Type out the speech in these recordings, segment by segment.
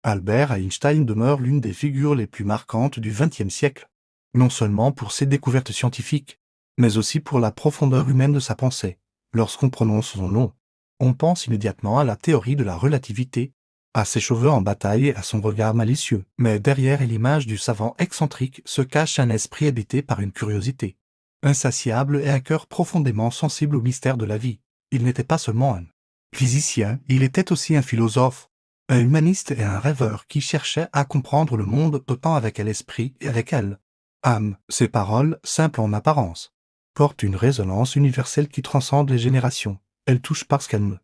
Albert Einstein demeure l'une des figures les plus marquantes du XXe siècle, non seulement pour ses découvertes scientifiques, mais aussi pour la profondeur humaine de sa pensée. Lorsqu'on prononce son nom, on pense immédiatement à la théorie de la relativité, à ses cheveux en bataille et à son regard malicieux. Mais derrière l'image du savant excentrique se cache un esprit habité par une curiosité insatiable et un cœur profondément sensible au mystère de la vie. Il n'était pas seulement un physicien, il était aussi un philosophe, un humaniste et un rêveur qui cherchait à comprendre le monde autant avec l'esprit et avec elle. Âme, ces paroles, simples en apparence, portent une résonance universelle qui transcende les générations. Elles touchent parce qu'elles ne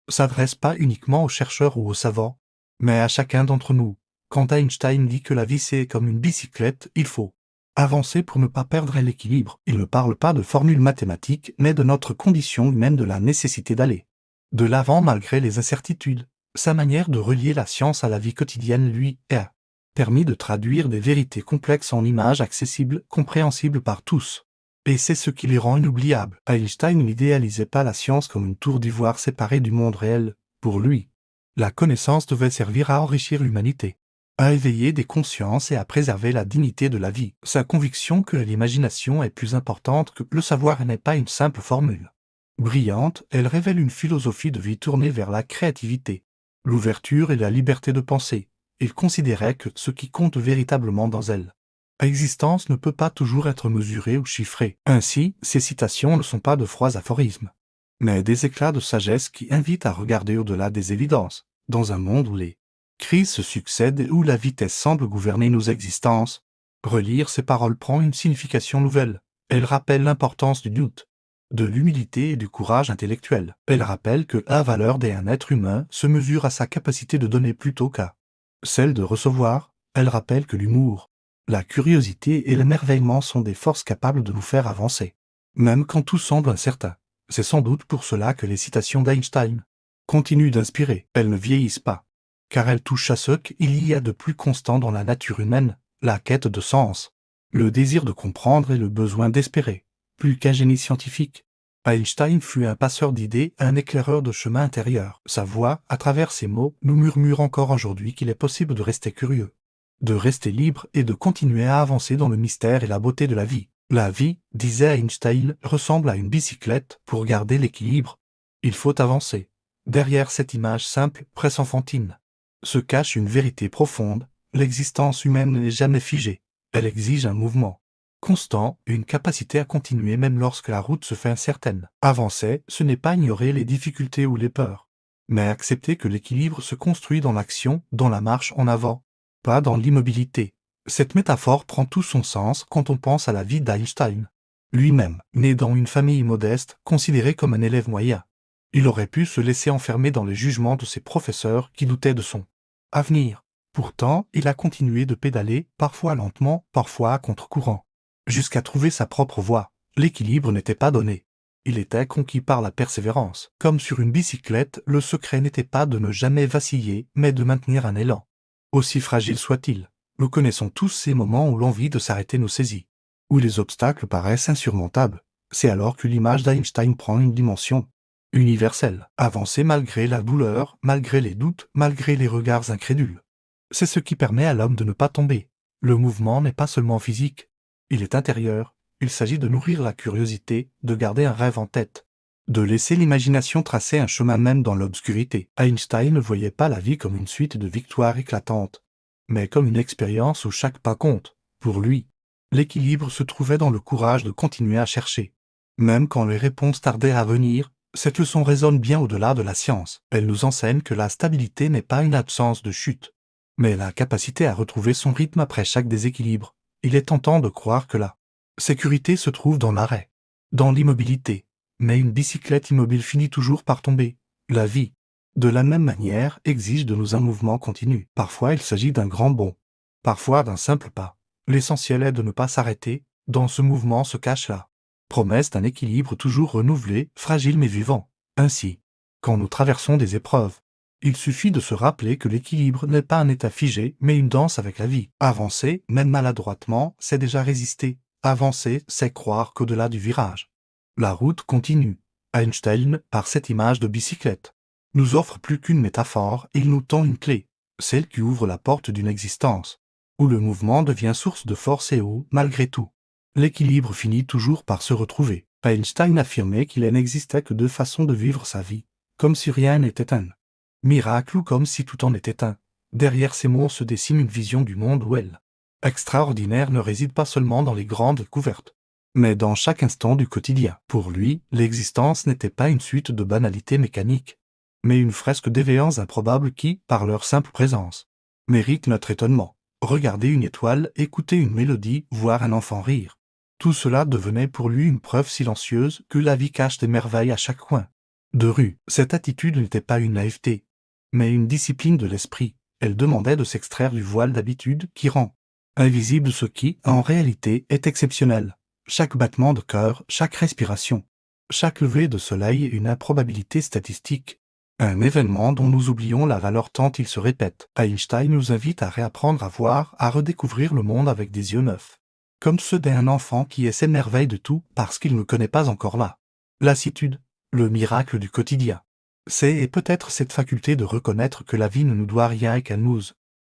s'adressent pas uniquement aux chercheurs ou aux savants, mais à chacun d'entre nous. Quand Einstein dit que la vie c'est comme une bicyclette, il faut avancer pour ne pas perdre l'équilibre. Il ne parle pas de formules mathématiques, mais de notre condition humaine, de la nécessité d'aller de l'avant malgré les incertitudes. Sa manière de relier la science à la vie quotidienne lui a permis de traduire des vérités complexes en images accessibles, compréhensibles par tous. Et c'est ce qui les rend inoubliables. Einstein n'idéalisait pas la science comme une tour d'ivoire séparée du monde réel. Pour lui, la connaissance devait servir à enrichir l'humanité, à éveiller des consciences et à préserver la dignité de la vie. Sa conviction que l'imagination est plus importante que le savoir n'est pas une simple formule brillante, elle révèle une philosophie de vie tournée vers la créativité, l'ouverture et la liberté de penser. Il considérait que ce qui compte véritablement dans elle, l'existence ne peut pas toujours être mesurée ou chiffrée. Ainsi, ces citations ne sont pas de froids aphorismes, mais des éclats de sagesse qui invitent à regarder au-delà des évidences. Dans un monde où les crises se succèdent et où la vitesse semble gouverner nos existences, relire ces paroles prend une signification nouvelle. Elles rappellent l'importance du doute, de l'humilité et du courage intellectuel. Elle rappelle que la valeur d'un être humain se mesure à sa capacité de donner plutôt qu'à celle de recevoir. Elle rappelle que l'humour, la curiosité et l'émerveillement sont des forces capables de nous faire avancer, même quand tout semble incertain. C'est sans doute pour cela que les citations d'Einstein continuent d'inspirer. Elles ne vieillissent pas, car elles touchent à ce qu'il y a de plus constant dans la nature humaine, la quête de sens, le désir de comprendre et le besoin d'espérer. Plus qu'un génie scientifique, Einstein fut un passeur d'idées, un éclaireur de chemin intérieur. Sa voix, à travers ses mots, nous murmure encore aujourd'hui qu'il est possible de rester curieux, de rester libre et de continuer à avancer dans le mystère et la beauté de la vie. La vie, disait Einstein, ressemble à une bicyclette. Pour garder l'équilibre, il faut avancer. Derrière cette image simple, presque enfantine, se cache une vérité profonde. L'existence humaine n'est jamais figée. Elle exige un mouvement constant, une capacité à continuer même lorsque la route se fait incertaine. Avancer, ce n'est pas ignorer les difficultés ou les peurs, mais accepter que l'équilibre se construit dans l'action, dans la marche en avant, pas dans l'immobilité. Cette métaphore prend tout son sens quand on pense à la vie d'Einstein. Lui-même, né dans une famille modeste, considéré comme un élève moyen, il aurait pu se laisser enfermer dans les jugements de ses professeurs qui doutaient de son avenir. Pourtant, il a continué de pédaler, parfois lentement, parfois à contre-courant, jusqu'à trouver sa propre voie. L'équilibre n'était pas donné. Il était conquis par la persévérance. Comme sur une bicyclette, le secret n'était pas de ne jamais vaciller, mais de maintenir un élan. Aussi fragile soit-il, nous connaissons tous ces moments où l'envie de s'arrêter nous saisit, où les obstacles paraissent insurmontables. C'est alors que l'image d'Einstein prend une dimension universelle. Avancer malgré la douleur, malgré les doutes, malgré les regards incrédules. C'est ce qui permet à l'homme de ne pas tomber. Le mouvement n'est pas seulement physique, il est intérieur. Il s'agit de nourrir la curiosité, de garder un rêve en tête, de laisser l'imagination tracer un chemin même dans l'obscurité. Einstein ne voyait pas la vie comme une suite de victoires éclatantes, mais comme une expérience où chaque pas compte. Pour lui, l'équilibre se trouvait dans le courage de continuer à chercher. Même quand les réponses tardaient à venir, cette leçon résonne bien au-delà de la science. Elle nous enseigne que la stabilité n'est pas une absence de chute, mais la capacité à retrouver son rythme après chaque déséquilibre. Il est tentant de croire que la sécurité se trouve dans l'arrêt, dans l'immobilité, mais une bicyclette immobile finit toujours par tomber. La vie, de la même manière, exige de nous un mouvement continu. Parfois il s'agit d'un grand bond, parfois d'un simple pas. L'essentiel est de ne pas s'arrêter. Dans ce mouvement se cache la promesse d'un équilibre toujours renouvelé, fragile mais vivant. Ainsi, quand nous traversons des épreuves, il suffit de se rappeler que l'équilibre n'est pas un état figé, mais une danse avec la vie. Avancer, même maladroitement, c'est déjà résister. Avancer, c'est croire qu'au-delà du virage, la route continue. Einstein, par cette image de bicyclette, nous offre plus qu'une métaphore, il nous tend une clé. celle qui ouvre la porte d'une existence, où le mouvement devient source de force et où, malgré tout, l'équilibre finit toujours par se retrouver. Einstein affirmait qu'il n'existait que deux façons de vivre sa vie, comme si rien n'était un miracle ou comme si tout en était un. Derrière ces mots se dessine une vision du monde où elle, extraordinaire, ne réside pas seulement dans les grandes découvertes, mais dans chaque instant du quotidien. Pour lui, l'existence n'était pas une suite de banalités mécaniques, mais une fresque d'événements improbables qui, par leur simple présence, méritent notre étonnement. Regarder une étoile, écouter une mélodie, voir un enfant rire. Tout cela devenait pour lui une preuve silencieuse que la vie cache des merveilles à chaque coin de rue. Cette attitude n'était pas une naïveté, mais une discipline de l'esprit. Elle demandait de s'extraire du voile d'habitude qui rend invisible ce qui, en réalité, est exceptionnel. Chaque battement de cœur, chaque respiration, chaque lever de soleil est une improbabilité statistique. Un événement dont nous oublions la valeur tant il se répète. Einstein nous invite à réapprendre à voir, à redécouvrir le monde avec des yeux neufs, comme ceux d'un enfant qui s'émerveille de tout parce qu'il ne connaît pas encore la lassitude, le miracle du quotidien. C'est et peut-être cette faculté de reconnaître que la vie ne nous doit rien et qu'elle nous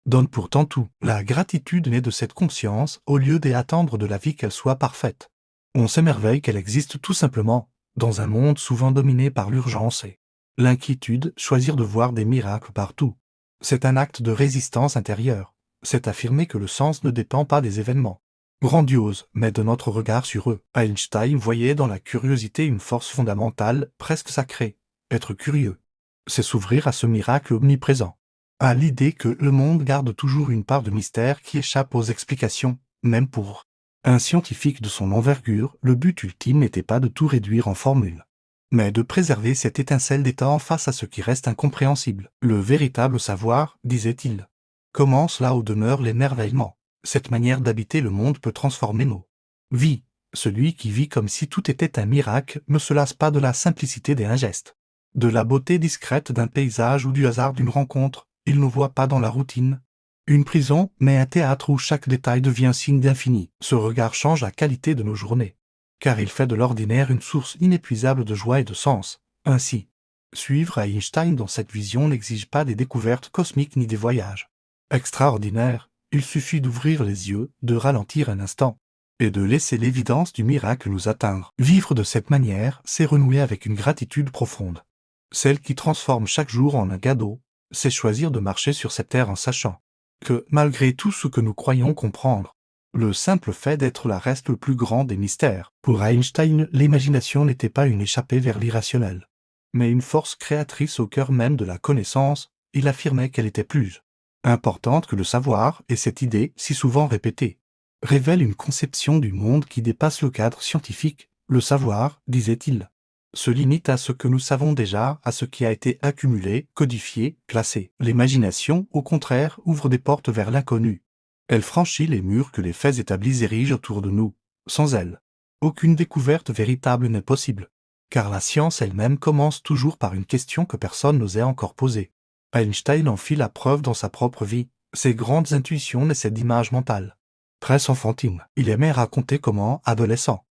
donne pourtant tout. La gratitude naît de cette conscience au lieu d'attendre de la vie qu'elle soit parfaite. On s'émerveille qu'elle existe tout simplement, dans un monde souvent dominé par l'urgence et l'inquiétude, choisir de voir des miracles partout. C'est un acte de résistance intérieure. C'est affirmer que le sens ne dépend pas des événements grandioses, mais de notre regard sur eux. Einstein voyait dans la curiosité une force fondamentale, presque sacrée. Être curieux, c'est s'ouvrir à ce miracle omniprésent, à l'idée que le monde garde toujours une part de mystère qui échappe aux explications, même pour un scientifique de son envergure. Le but ultime n'était pas de tout réduire en formules, mais de préserver cette étincelle d'état face à ce qui reste incompréhensible. Le véritable savoir, disait-il, commence là où demeure l'émerveillement. Cette manière d'habiter le monde peut transformer nos vies. Celui qui vit comme si tout était un miracle ne se lasse pas de la simplicité d'un geste, de la beauté discrète d'un paysage ou du hasard d'une rencontre. Il ne voit pas dans la routine une prison, mais un théâtre où chaque détail devient signe d'infini. Ce regard change la qualité de nos journées, car il fait de l'ordinaire une source inépuisable de joie et de sens. Ainsi, suivre Einstein dans cette vision n'exige pas des découvertes cosmiques ni des voyages extraordinaires. Il suffit d'ouvrir les yeux, de ralentir un instant, et de laisser l'évidence du miracle nous atteindre. Vivre de cette manière, c'est renouer avec une gratitude profonde, celle qui transforme chaque jour en un cadeau. C'est choisir de marcher sur cette terre en sachant que, malgré tout ce que nous croyons comprendre, le simple fait d'être là reste le plus grand des mystères. Pour Einstein, l'imagination n'était pas une échappée vers l'irrationnel, mais une force créatrice au cœur même de la connaissance. Il affirmait qu'elle était plus importante que le savoir, et cette idée, si souvent répétée, révèle une conception du monde qui dépasse le cadre scientifique. Le savoir, disait-il, se limite à ce que nous savons déjà, à ce qui a été accumulé, codifié, classé. L'imagination, au contraire, ouvre des portes vers l'inconnu. Elle franchit les murs que les faits établis érigent autour de nous. Sans elle, aucune découverte véritable n'est possible, car la science elle-même commence toujours par une question que personne n'osait encore poser. Einstein en fit la preuve dans sa propre vie. Ses grandes intuitions naissaient d'images mentales, très enfantines. Il aimait raconter comment, adolescent,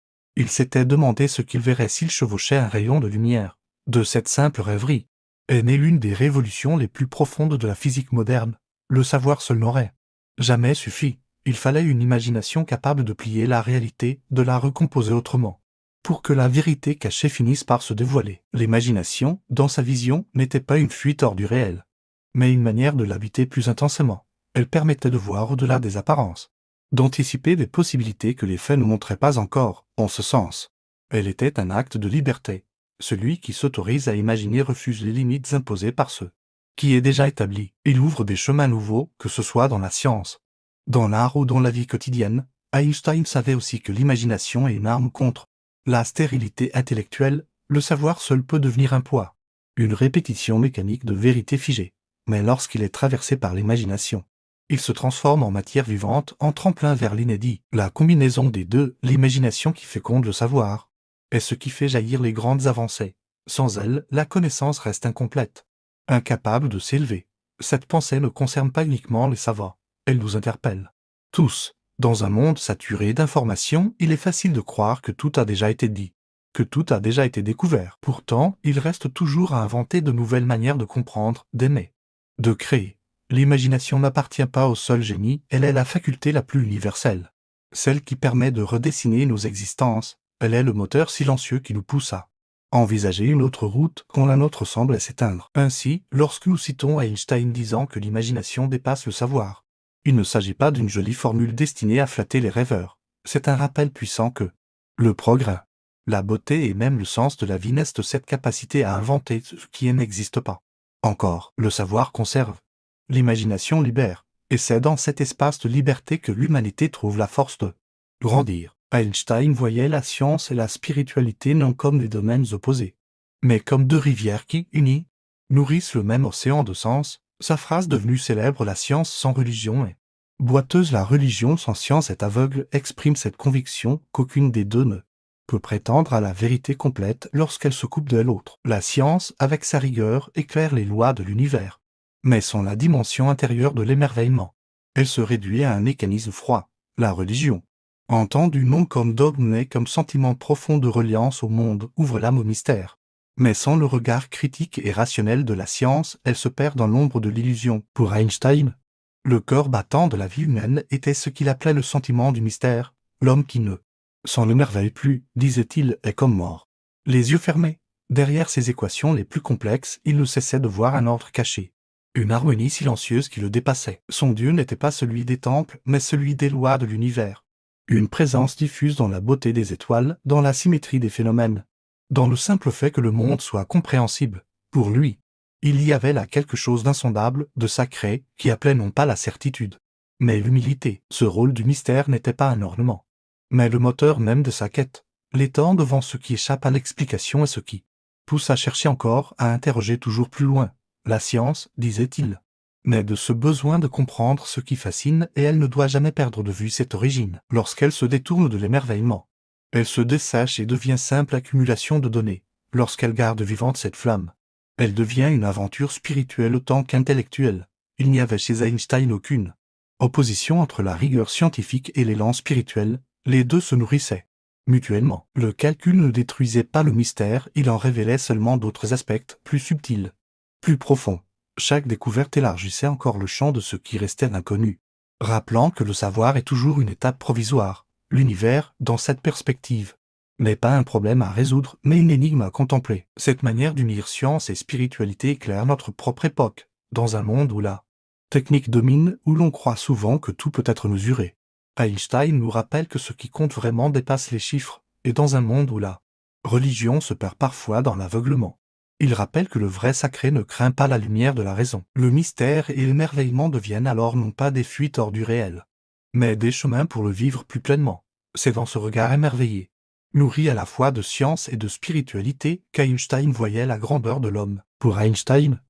il s'était demandé ce qu'il verrait s'il chevauchait un rayon de lumière. De cette simple rêverie est née l'une des révolutions les plus profondes de la physique moderne. Le savoir seul n'aurait jamais suffi. Il fallait une imagination capable de plier la réalité, de la recomposer autrement, pour que la vérité cachée finisse par se dévoiler. L'imagination, dans sa vision, n'était pas une fuite hors du réel, mais une manière de l'habiter plus intensément. Elle permettait de voir au-delà des apparences, d'anticiper des possibilités que les faits ne montraient pas encore. En ce sens, elle était un acte de liberté. Celui qui s'autorise à imaginer refuse les limites imposées par ceux qui est déjà établi. Il ouvre des chemins nouveaux, que ce soit dans la science, dans l'art ou dans la vie quotidienne. Einstein savait aussi que l'imagination est une arme contre la stérilité intellectuelle. Le savoir seul peut devenir un poids, une répétition mécanique de vérité figée. Mais lorsqu'il est traversé par l'imagination, il se transforme en matière vivante, en tremplin vers l'inédit. La combinaison des deux, l'imagination qui féconde le savoir, est ce qui fait jaillir les grandes avancées. Sans elle, la connaissance reste incomplète, incapable de s'élever. Cette pensée ne concerne pas uniquement les savants, elle nous interpelle tous. Dans un monde saturé d'informations, il est facile de croire que tout a déjà été dit, que tout a déjà été découvert. Pourtant, il reste toujours à inventer de nouvelles manières de comprendre, d'aimer, de créer. L'imagination n'appartient pas au seul génie, elle est la faculté la plus universelle. Celle qui permet de redessiner nos existences, elle est le moteur silencieux qui nous pousse à envisager une autre route quand la nôtre semble s'éteindre. Ainsi, lorsque nous citons Einstein disant que l'imagination dépasse le savoir, il ne s'agit pas d'une jolie formule destinée à flatter les rêveurs. C'est un rappel puissant que le progrès, la beauté et même le sens de la vie naissent de cette capacité à inventer ce qui n'existe pas encore. Le savoir conserve. L'imagination libère. Et c'est dans cet espace de liberté que l'humanité trouve la force de grandir. Einstein voyait la science et la spiritualité non comme des domaines opposés, mais comme deux rivières qui, unies, nourrissent le même océan de sens. Sa phrase devenue célèbre, la science sans religion est boiteuse, la religion sans science est aveugle, exprime cette conviction qu'aucune des deux ne peut prétendre à la vérité complète lorsqu'elle se coupe de l'autre. La science, avec sa rigueur, éclaire les lois de l'univers, mais sans la dimension intérieure de l'émerveillement, elle se réduit à un mécanisme froid. La religion, entendue non comme dogme mais comme sentiment profond de reliance au monde, ouvre l'âme au mystère. Mais sans le regard critique et rationnel de la science, elle se perd dans l'ombre de l'illusion. Pour Einstein, le cœur battant de la vie humaine était ce qu'il appelait le sentiment du mystère. L'homme qui ne s'en émerveille plus, disait-il, est comme mort. Les yeux fermés, derrière ces équations les plus complexes, il ne cessait de voir un ordre caché, une harmonie silencieuse qui le dépassait. Son Dieu n'était pas celui des temples, mais celui des lois de l'univers. Une présence diffuse dans la beauté des étoiles, dans la symétrie des phénomènes, dans le simple fait que le monde soit compréhensible. Pour lui, il y avait là quelque chose d'insondable, de sacré, qui appelait non pas la certitude, mais l'humilité. Ce rôle du mystère n'était pas un ornement, mais le moteur même de sa quête, l'étang devant ce qui échappe à l'explication et ce qui pousse à chercher encore, à interroger toujours plus loin. La science, disait-il, naît de ce besoin de comprendre ce qui fascine et elle ne doit jamais perdre de vue cette origine. Lorsqu'elle se détourne de l'émerveillement, elle se dessèche et devient simple accumulation de données. Lorsqu'elle garde vivante cette flamme, elle devient une aventure spirituelle autant qu'intellectuelle. Il n'y avait chez Einstein aucune opposition entre la rigueur scientifique et l'élan spirituel, les deux se nourrissaient mutuellement. Le calcul ne détruisait pas le mystère, il en révélait seulement d'autres aspects, plus subtils, plus profonds. Chaque découverte élargissait encore le champ de ce qui restait inconnu, rappelant que le savoir est toujours une étape provisoire. L'univers, dans cette perspective, n'est pas un problème à résoudre, mais une énigme à contempler. Cette manière d'unir science et spiritualité éclaire notre propre époque, dans un monde où la technique domine, où l'on croit souvent que tout peut être mesuré. Einstein nous rappelle que ce qui compte vraiment dépasse les chiffres, et dans un monde où la religion se perd parfois dans l'aveuglement, il rappelle que le vrai sacré ne craint pas la lumière de la raison. Le mystère et l'émerveillement deviennent alors non pas des fuites hors du réel, mais des chemins pour le vivre plus pleinement. C'est dans ce regard émerveillé, nourri à la fois de science et de spiritualité, qu'Einstein voyait la grandeur de l'homme. Pour Einstein,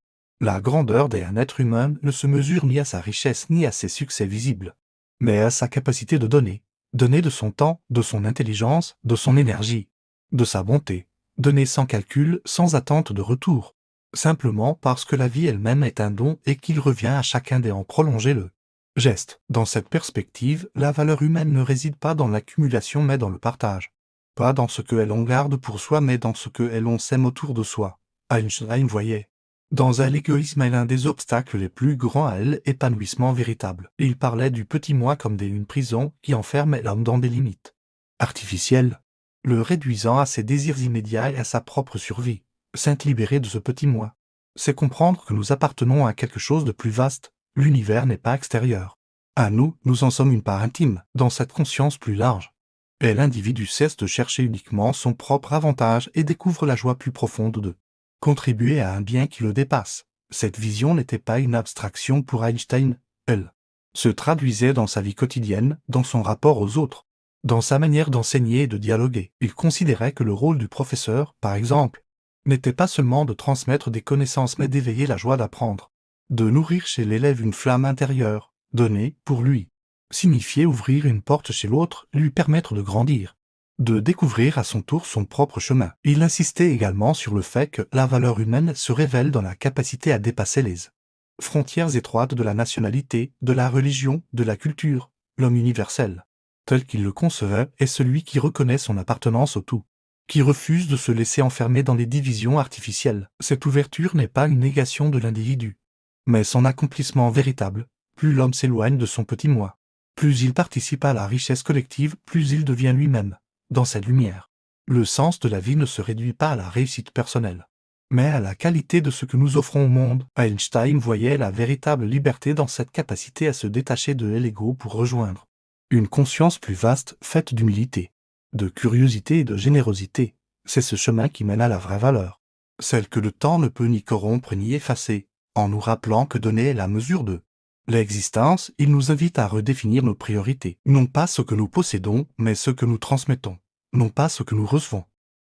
la grandeur d'un être humain ne se mesure ni à sa richesse ni à ses succès visibles, mais à sa capacité de donner de son temps, de son intelligence, de son énergie, de sa bonté, donner sans calcul, sans attente de retour, simplement parce que la vie elle-même est un don et qu'il revient à chacun d'en prolonger le geste. Dans cette perspective, la valeur humaine ne réside pas dans l'accumulation mais dans le partage. Pas dans ce que l'on garde pour soi mais dans ce que l'on sème autour de soi. Einstein voyait dans elle l'égoïsme est l'un des obstacles les plus grands à l'épanouissement véritable. Il parlait du petit moi comme d'une prison qui enferme l'homme dans des limites artificielles, le réduisant à ses désirs immédiats et à sa propre survie. S'être libéré de ce petit moi, c'est comprendre que nous appartenons à quelque chose de plus vaste. L'univers n'est pas extérieur à nous, nous en sommes une part intime, dans cette conscience plus large. Et l'individu cesse de chercher uniquement son propre avantage et découvre la joie plus profonde de contribuer à un bien qui le dépasse. Cette vision n'était pas une abstraction pour Einstein, elle se traduisait dans sa vie quotidienne, dans son rapport aux autres, dans sa manière d'enseigner et de dialoguer. Il considérait que le rôle du professeur, par exemple, n'était pas seulement de transmettre des connaissances mais d'éveiller la joie d'apprendre, de nourrir chez l'élève une flamme intérieure. Donner, pour lui, signifiait ouvrir une porte chez l'autre, lui permettre de grandir, de découvrir à son tour son propre chemin. Il insistait également sur le fait que la valeur humaine se révèle dans la capacité à dépasser les frontières étroites de la nationalité, de la religion, de la culture. L'homme universel, tel qu'il le concevait, est celui qui reconnaît son appartenance au tout, qui refuse de se laisser enfermer dans les divisions artificielles. Cette ouverture n'est pas une négation de l'individu, Mais son accomplissement véritable, plus l'homme s'éloigne de son petit moi, plus il participe à la richesse collective, plus il devient lui-même, dans cette lumière. Le sens de la vie ne se réduit pas à la réussite personnelle, mais à la qualité de ce que nous offrons au monde. Einstein voyait la véritable liberté dans cette capacité à se détacher de l'ego pour rejoindre une conscience plus vaste, faite d'humilité, de curiosité et de générosité. C'est ce chemin qui mène à la vraie valeur, celle que le temps ne peut ni corrompre ni effacer, en nous rappelant que donner est la mesure de l'existence. Il nous invite à redéfinir nos priorités, non pas ce que nous possédons, mais ce que nous transmettons, non pas ce que nous recevons,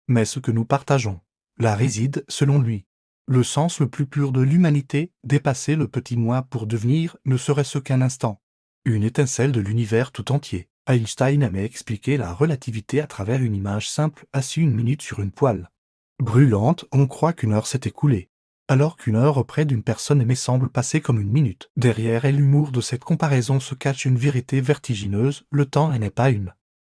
mais ce que nous partageons. Là réside, selon lui, le sens le plus pur de l'humanité, dépasser le petit moi pour devenir, ne serait-ce qu'un instant, une étincelle de l'univers tout entier. Einstein aimait expliquer la relativité à travers une image simple, assis une minute sur une poêle brûlante, on croit qu'une heure s'est écoulée, alors qu'une heure auprès d'une personne aimée semble passer comme une minute. Derrière l'humour de cette comparaison se cache une vérité vertigineuse, le temps n'est pas une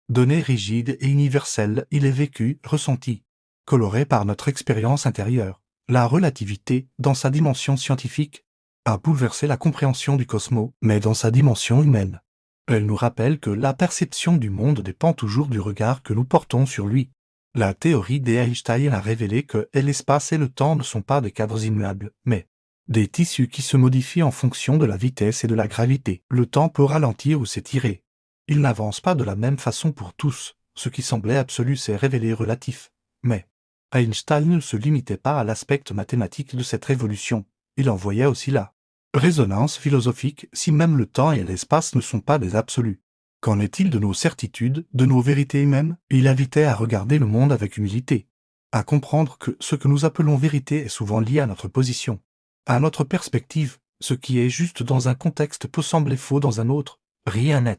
donnée rigide et universelle, il est vécu, ressenti, coloré par notre expérience intérieure. La relativité, dans sa dimension scientifique, a bouleversé la compréhension du cosmos, mais dans sa dimension humaine, elle nous rappelle que la perception du monde dépend toujours du regard que nous portons sur lui. La théorie d'Einstein a révélé que l'espace et le temps ne sont pas des cadres immuables, mais des tissus qui se modifient en fonction de la vitesse et de la gravité. Le temps peut ralentir ou s'étirer. Il n'avance pas de la même façon pour tous. Ce qui semblait absolu s'est révélé relatif. Mais Einstein ne se limitait pas à l'aspect mathématique de cette révolution. Il en voyait aussi la résonance philosophique, si même le temps et l'espace ne sont pas des absolus. Qu'en est-il de nos certitudes, de nos vérités humaines? Il invitait à regarder le monde avec humilité, à comprendre que ce que nous appelons vérité est souvent lié à notre position, à notre perspective. Ce qui est juste dans un contexte peut sembler faux dans un autre. Rien n'est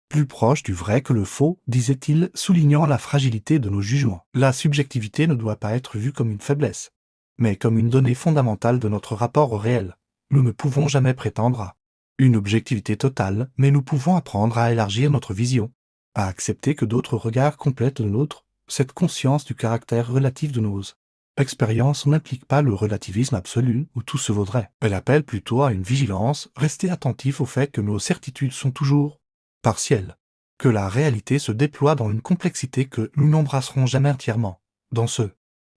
plus proche du vrai que le faux, disait-il, soulignant la fragilité de nos jugements. La subjectivité ne doit pas être vue comme une faiblesse, mais comme une donnée fondamentale de notre rapport au réel. Nous ne pouvons jamais prétendre à une objectivité totale, mais nous pouvons apprendre à élargir notre vision, à accepter que d'autres regards complètent le nôtre. Cette conscience du caractère relatif de nos expériences n'implique pas le relativisme absolu où tout se vaudrait. Elle appelle plutôt à une vigilance, rester attentif au fait que nos certitudes sont toujours partielles, que la réalité se déploie dans une complexité que nous n'embrasserons jamais entièrement. Dans ce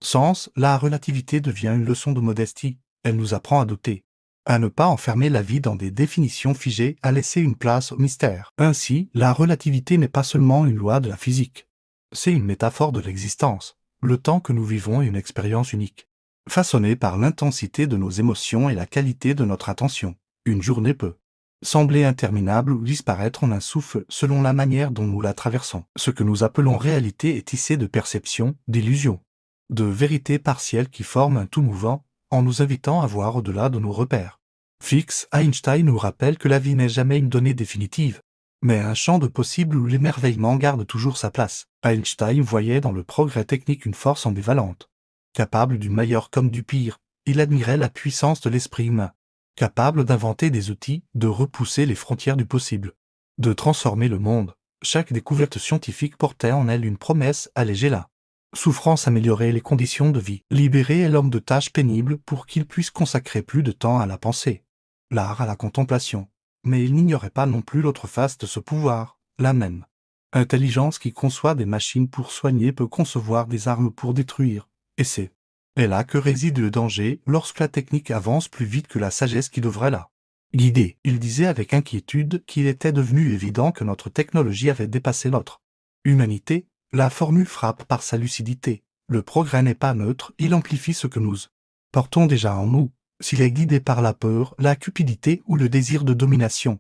sens, la relativité devient une leçon de modestie. Elle nous apprend à douter, à ne pas enfermer la vie dans des définitions figées, à laisser une place au mystère. Ainsi, la relativité n'est pas seulement une loi de la physique. C'est une métaphore de l'existence. Le temps que nous vivons est une expérience unique, façonnée par l'intensité de nos émotions et la qualité de notre attention. Une journée peut sembler interminable ou disparaître en un souffle selon la manière dont nous la traversons. Ce que nous appelons réalité est tissé de perceptions, d'illusions, de vérités partielles qui forment un tout mouvant, en nous invitant à voir au-delà de nos repères fixes. Einstein nous rappelle que la vie n'est jamais une donnée définitive, mais un champ de possibles où l'émerveillement garde toujours sa place. Einstein voyait dans le progrès technique une force ambivalente, capable du meilleur comme du pire. Il admirait la puissance de l'esprit humain, capable d'inventer des outils, de repousser les frontières du possible, de transformer le monde. Chaque découverte scientifique portait en elle une promesse: alléger la souffrance, améliorer les conditions de vie, libérer l'homme de tâches pénibles pour qu'il puisse consacrer plus de temps à la pensée, l'art, à la contemplation. Mais il n'ignorait pas non plus l'autre face de ce pouvoir, la même intelligence qui conçoit des machines pour soigner peut concevoir des armes pour détruire, et c'est là que réside le danger lorsque la technique avance plus vite que la sagesse qui devrait la guider. Il disait avec inquiétude qu'il était devenu évident que notre technologie avait dépassé notre humanité. La formule frappe par sa lucidité. Le progrès n'est pas neutre, il amplifie ce que nous portons déjà en nous. S'il est guidé par la peur, la cupidité ou le désir de domination,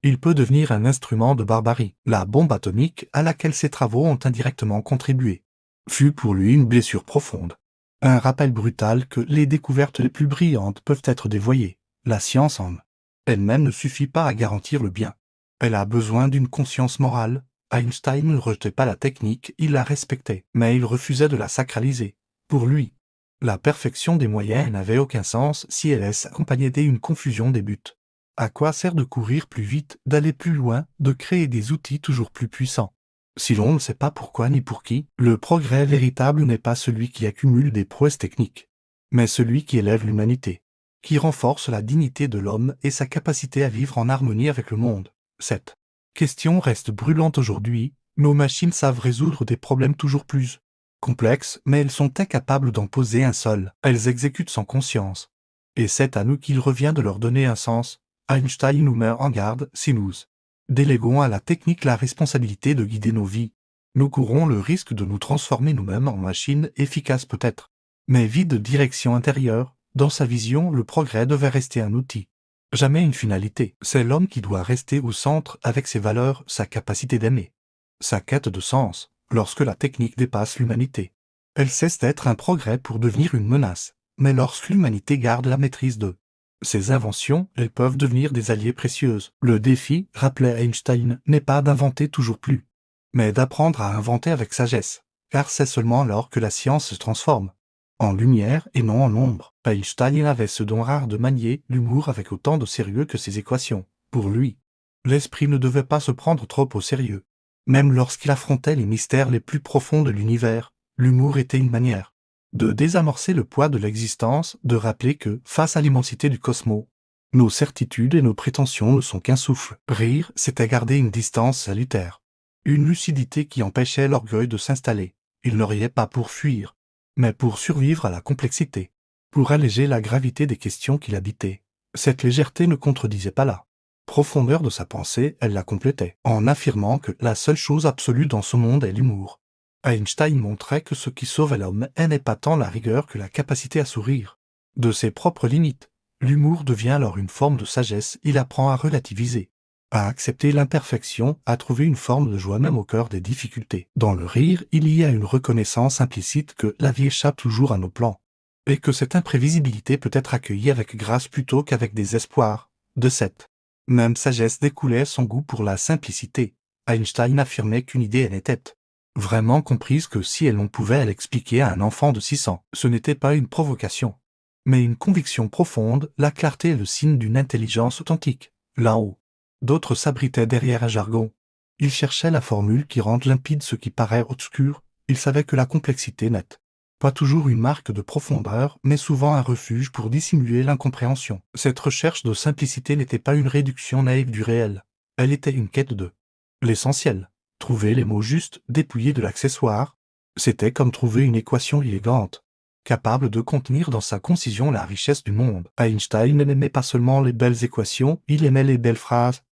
il peut devenir un instrument de barbarie. La bombe atomique, à laquelle ses travaux ont indirectement contribué, fut pour lui une blessure profonde. Un rappel brutal que les découvertes les plus brillantes peuvent être dévoyées. La science en elle-même ne suffit pas à garantir le bien. Elle a besoin d'une conscience morale. Einstein ne rejetait pas la technique, il la respectait, mais il refusait de la sacraliser. Pour lui, la perfection des moyens n'avait aucun sens si elle s'accompagnait d'une confusion des buts. À quoi sert de courir plus vite, d'aller plus loin, de créer des outils toujours plus puissants? Si l'on ne sait pas pourquoi ni pour qui, le progrès véritable n'est pas celui qui accumule des prouesses techniques, mais celui qui élève l'humanité. qui renforce la dignité de l'homme et sa capacité à vivre en harmonie avec le monde. Cette question reste brûlante aujourd'hui. Nos machines savent résoudre des problèmes toujours plus complexes, mais elles sont incapables d'en poser un seul. Elles exécutent sans conscience. Et c'est à nous qu'il revient de leur donner un sens. Einstein nous met en garde: si nous déléguons à la technique la responsabilité de guider nos vies, nous courons le risque de nous transformer nous-mêmes en machines efficaces peut-être, mais vides de direction intérieure. Dans sa vision, le progrès devait rester un outil, jamais une finalité. C'est l'homme qui doit rester au centre avec ses valeurs, sa capacité d'aimer, sa quête de sens. Lorsque la technique dépasse l'humanité, elle cesse d'être un progrès pour devenir une menace. Mais lorsque l'humanité garde la maîtrise de ses inventions, elles peuvent devenir des alliés précieuses. Le défi, rappelait Einstein, n'est pas d'inventer toujours plus, mais d'apprendre à inventer avec sagesse, car c'est seulement alors que la science se transforme en lumière et non en ombre. Einstein avait ce don rare de manier l'humour avec autant de sérieux que ses équations. Pour lui, l'esprit ne devait pas se prendre trop au sérieux. Même lorsqu'il affrontait les mystères les plus profonds de l'univers, l'humour était une manière de désamorcer le poids de l'existence, de rappeler que, face à l'immensité du cosmos, nos certitudes et nos prétentions ne sont qu'un souffle. Rire, c'était garder une distance salutaire, une lucidité qui empêchait l'orgueil de s'installer. Il ne riait pas pour fuir, mais pour survivre à la complexité, pour alléger la gravité des questions qui l'habitaient. Cette légèreté ne contredisait pas la profondeur de sa pensée, elle la complétait, en affirmant que la seule chose absolue dans ce monde est l'humour. Einstein montrait que ce qui sauve l'homme n'est pas tant la rigueur que la capacité à sourire de ses propres limites. L'humour devient alors une forme de sagesse, il apprend à relativiser, à accepter l'imperfection, à trouver une forme de joie même au cœur des difficultés. Dans le rire, il y a une reconnaissance implicite que la vie échappe toujours à nos plans, et que cette imprévisibilité peut être accueillie avec grâce plutôt qu'avec des espoirs. De cette même sagesse découlait son goût pour la simplicité. Einstein affirmait qu'une idée n'était vraiment comprise que si l'on pouvait l'expliquer à un enfant de 6 ans. Ce n'était pas une provocation, mais une conviction profonde. La clarté est le signe d'une intelligence authentique. Là-haut, d'autres s'abritaient derrière un jargon. Ils cherchaient la formule qui rende limpide ce qui paraît obscur. Ils savaient que la complexité n'est pas toujours une marque de profondeur, mais souvent un refuge pour dissimuler l'incompréhension. Cette recherche de simplicité n'était pas une réduction naïve du réel. Elle était une quête de l'essentiel. Trouver les mots justes, dépouillés de l'accessoire, c'était comme trouver une équation élégante, capable de contenir dans sa concision la richesse du monde. Einstein n'aimait pas seulement les belles équations, il aimait les belles phrases,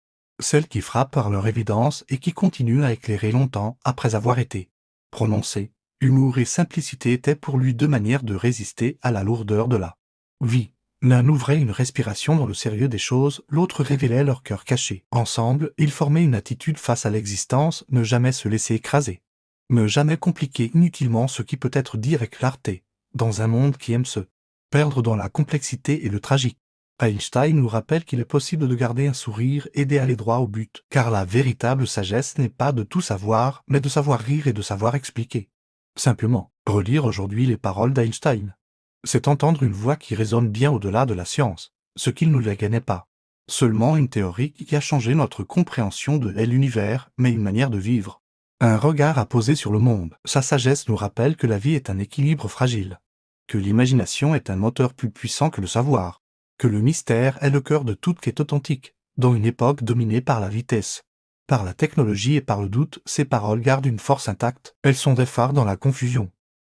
celles qui frappent par leur évidence et qui continuent à éclairer longtemps après avoir été prononcées. Humour et simplicité étaient pour lui deux manières de résister à la lourdeur de la vie. L'un ouvrait une respiration dans le sérieux des choses, l'autre révélait leur cœur caché. Ensemble, ils formaient une attitude face à l'existence: ne jamais se laisser écraser, ne jamais compliquer inutilement ce qui peut être dit avec clarté, dans un monde qui aime se perdre dans la complexité et le tragique. Einstein nous rappelle qu'il est possible de garder un sourire et d'aller droit au but, car la véritable sagesse n'est pas de tout savoir, mais de savoir rire et de savoir expliquer. Simplement, relire aujourd'hui les paroles d'Einstein, c'est entendre une voix qui résonne bien au-delà de la science, ce qu'il ne la gagnait pas. Seulement une théorie qui a changé notre compréhension de l'univers, mais une manière de vivre. Un regard à poser sur le monde. Sa sagesse nous rappelle que la vie est un équilibre fragile, que l'imagination est un moteur plus puissant que le savoir, que le mystère est le cœur de toute quête authentique. Dans une époque dominée par la vitesse, par la technologie et par le doute, ces paroles gardent une force intacte. Elles sont des phares dans la confusion,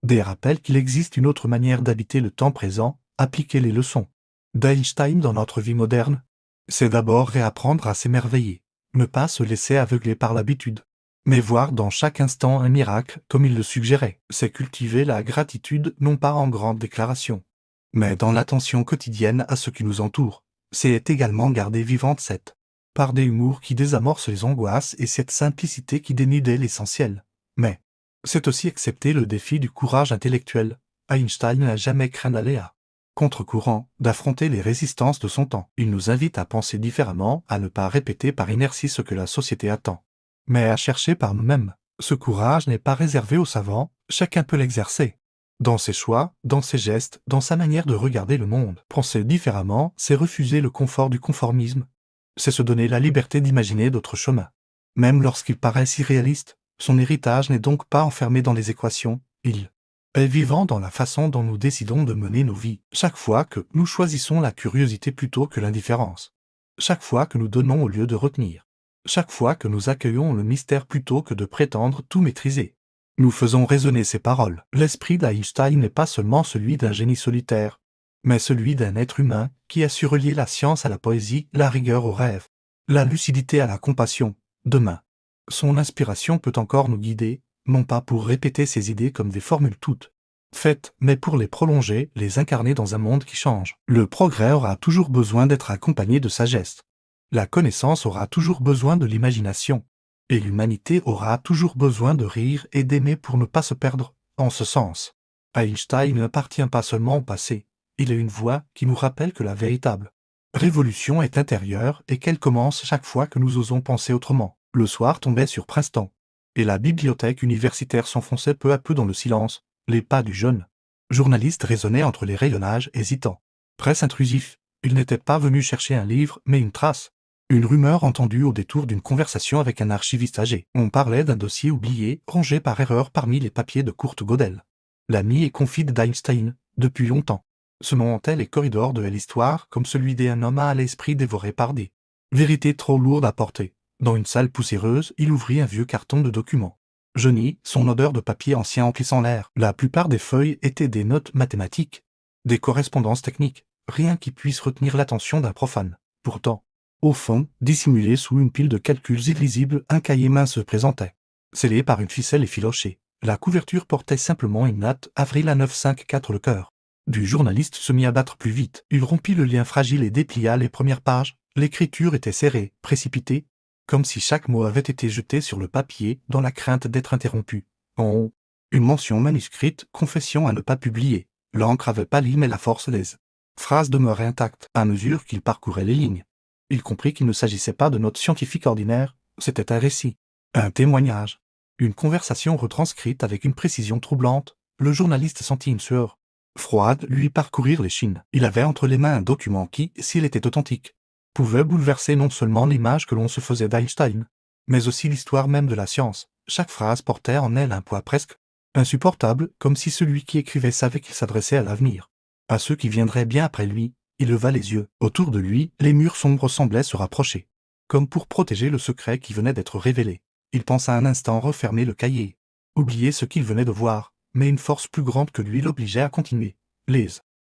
des rappels qu'il existe une autre manière d'habiter le temps présent, appliquer les leçons d'Einstein dans notre vie moderne. C'est d'abord réapprendre à s'émerveiller, ne pas se laisser aveugler par l'habitude, mais voir dans chaque instant un miracle comme il le suggérait. C'est cultiver la gratitude non pas en grandes déclarations, mais dans l'attention quotidienne à ce qui nous entoure. C'est également garder vivante cette part d'humour qui désamorce les angoisses et cette simplicité qui dénude l'essentiel. Mais c'est aussi accepter le défi du courage intellectuel. Einstein n'a jamais craint d'aller à contre-courant, d'affronter les résistances de son temps. Il nous invite à penser différemment, à ne pas répéter par inertie ce que la société attend, mais à chercher par nous-mêmes. Ce courage n'est pas réservé aux savants, chacun peut l'exercer. Dans ses choix, dans ses gestes, dans sa manière de regarder le monde. Penser différemment, c'est refuser le confort du conformisme. C'est se donner la liberté d'imaginer d'autres chemins, même lorsqu'ils paraissent irréalistes. Son héritage n'est donc pas enfermé dans les équations, il est vivant dans la façon dont nous décidons de mener nos vies, chaque fois que nous choisissons la curiosité plutôt que l'indifférence, chaque fois que nous donnons au lieu de retenir, chaque fois que nous accueillons le mystère plutôt que de prétendre tout maîtriser. Nous faisons résonner ces paroles. L'esprit d'Einstein n'est pas seulement celui d'un génie solitaire, mais celui d'un être humain qui a su relier la science à la poésie, la rigueur au rêve, la lucidité à la compassion. Demain, son inspiration peut encore nous guider, non pas pour répéter ses idées comme des formules toutes faites, mais pour les prolonger, les incarner dans un monde qui change. Le progrès aura toujours besoin d'être accompagné de sagesse. La connaissance aura toujours besoin de l'imagination. Et l'humanité aura toujours besoin de rire et d'aimer pour ne pas se perdre. En ce sens, Einstein n'appartient pas seulement au passé, il est une voix qui nous rappelle que la véritable révolution est intérieure et qu'elle commence chaque fois que nous osons penser autrement. Le soir tombait sur Princeton, et la bibliothèque universitaire s'enfonçait peu à peu dans le silence. Les pas du jeune journaliste résonnaient entre les rayonnages hésitants. Presque intrusif, il n'était pas venu chercher un livre, mais une trace. Une rumeur entendue au détour d'une conversation avec un archiviste âgé. On parlait d'un dossier oublié, rangé par erreur parmi les papiers de Kurt Gödel, l'ami et confide d'Einstein, depuis longtemps. Ce nom hantait les corridors de l'histoire comme celui d'un homme à l'esprit dévoré par des vérités trop lourdes à porter. Dans une salle poussiéreuse, il ouvrit un vieux carton de documents. Jauni, son odeur de papier ancien emplissant l'air. La plupart des feuilles étaient des notes mathématiques, des correspondances techniques, rien qui puisse retenir l'attention d'un profane. Pourtant, au fond, dissimulé sous une pile de calculs illisibles, un cahier mince se présentait, scellé par une ficelle effilochée. La couverture portait simplement une date, avril à 954 le cœur. Du journaliste se mit à battre plus vite. Il rompit le lien fragile et déplia les premières pages. L'écriture était serrée, précipitée, comme si chaque mot avait été jeté sur le papier dans la crainte d'être interrompu. En haut, une mention manuscrite, confession à ne pas publier. L'encre avait pâli mais la force des phrases demeurait intacte à mesure qu'il parcourait les lignes. Il comprit qu'il ne s'agissait pas de notes scientifiques ordinaires, c'était un récit, un témoignage, une conversation retranscrite avec une précision troublante. Le journaliste sentit une sueur froide lui parcourir l'échine. Il avait entre les mains un document qui, s'il était authentique, pouvait bouleverser non seulement l'image que l'on se faisait d'Einstein, mais aussi l'histoire même de la science. Chaque phrase portait en elle un poids presque insupportable, comme si celui qui écrivait savait qu'il s'adressait à l'avenir, à ceux qui viendraient bien après lui. Il leva les yeux. Autour de lui, les murs sombres semblaient se rapprocher, comme pour protéger le secret qui venait d'être révélé. Il pensa un instant refermer le cahier, oublier ce qu'il venait de voir, mais une force plus grande que lui l'obligeait à continuer. Les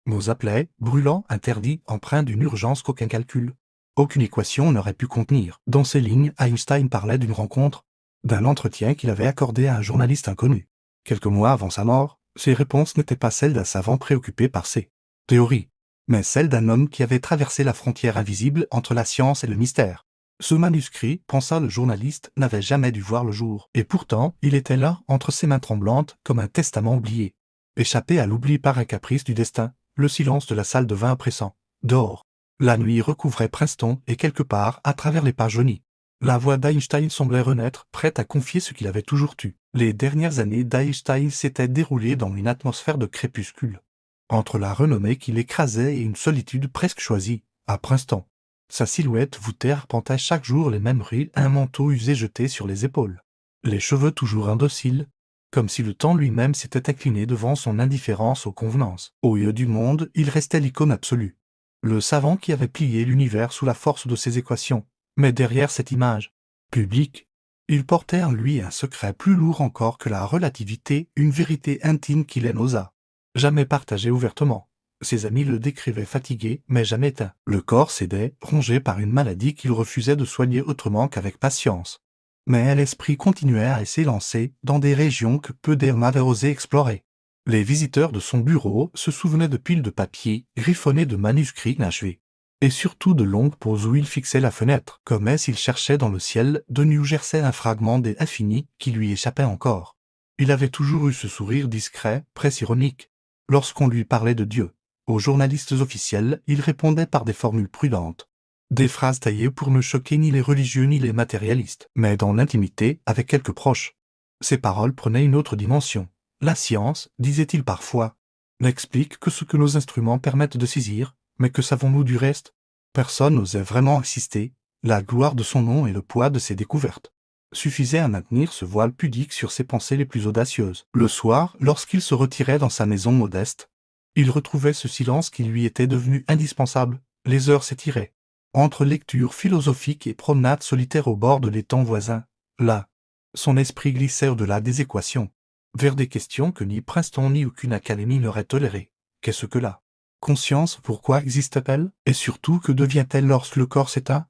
mots appelaient, brûlants, interdits, empreints d'une urgence qu'aucun calcul, aucune équation n'aurait pu contenir. Dans ces lignes, Einstein parlait d'une rencontre, d'un entretien qu'il avait accordé à un journaliste inconnu. Quelques mois avant sa mort, ses réponses n'étaient pas celles d'un savant préoccupé par ses théories, mais celle d'un homme qui avait traversé la frontière invisible entre la science et le mystère. Ce manuscrit, pensa le journaliste, n'avait jamais dû voir le jour, et pourtant, il était là, entre ses mains tremblantes, comme un testament oublié. Échappé à l'oubli par un caprice du destin, le silence de la salle devint oppressant. Dehors, la nuit recouvrait Princeton, et quelque part, à travers les pages jaunies, la voix d'Einstein semblait renaître, prête à confier ce qu'il avait toujours tu. Les dernières années d'Einstein s'étaient déroulées dans une atmosphère de crépuscule, entre la renommée qui l'écrasait et une solitude presque choisie. À Princeton, sa silhouette voûtée arpentait chaque jour les mêmes rues, un manteau usé jeté sur les épaules, les cheveux toujours indociles, comme si le temps lui-même s'était incliné devant son indifférence aux convenances. Au milieu du monde, il restait l'icône absolue, le savant qui avait plié l'univers sous la force de ses équations. Mais derrière cette image publique, il portait en lui un secret plus lourd encore que la relativité, une vérité intime qu'il n'osa jamais partager ouvertement. Ses amis le décrivaient fatigué, mais jamais éteint. Le corps cédait, rongé par une maladie qu'il refusait de soigner autrement qu'avec patience. Mais l'esprit continuait à s'élancer dans des régions que peu d'hommes avaient osé explorer. Les visiteurs de son bureau se souvenaient de piles de papier, griffonnées de manuscrits inachevés, et surtout de longues pauses où il fixait la fenêtre, comme s'il cherchait dans le ciel de New Jersey un fragment des infinis qui lui échappait encore. Il avait toujours eu ce sourire discret, presque ironique, lorsqu'on lui parlait de Dieu. Aux journalistes officiels, il répondait par des formules prudentes, des phrases taillées pour ne choquer ni les religieux ni les matérialistes. Mais dans l'intimité, avec quelques proches, ses paroles prenaient une autre dimension. La science, disait-il parfois, n'explique que ce que nos instruments permettent de saisir, mais que savons-nous du reste? Personne n'osait vraiment insister, la gloire de son nom et le poids de ses découvertes suffisait à maintenir ce voile pudique sur ses pensées les plus audacieuses. Le soir, lorsqu'il se retirait dans sa maison modeste, il retrouvait ce silence qui lui était devenu indispensable. Les heures s'étiraient. Entre lectures philosophiques et promenades solitaires au bord de l'étang voisin, là, son esprit glissait au-delà des équations, vers des questions que ni Princeton ni aucune académie n'aurait tolérées. Qu'est-ce que la conscience? Pourquoi existe-t-elle? Et surtout, que devient-elle lorsque le corps s'éteint?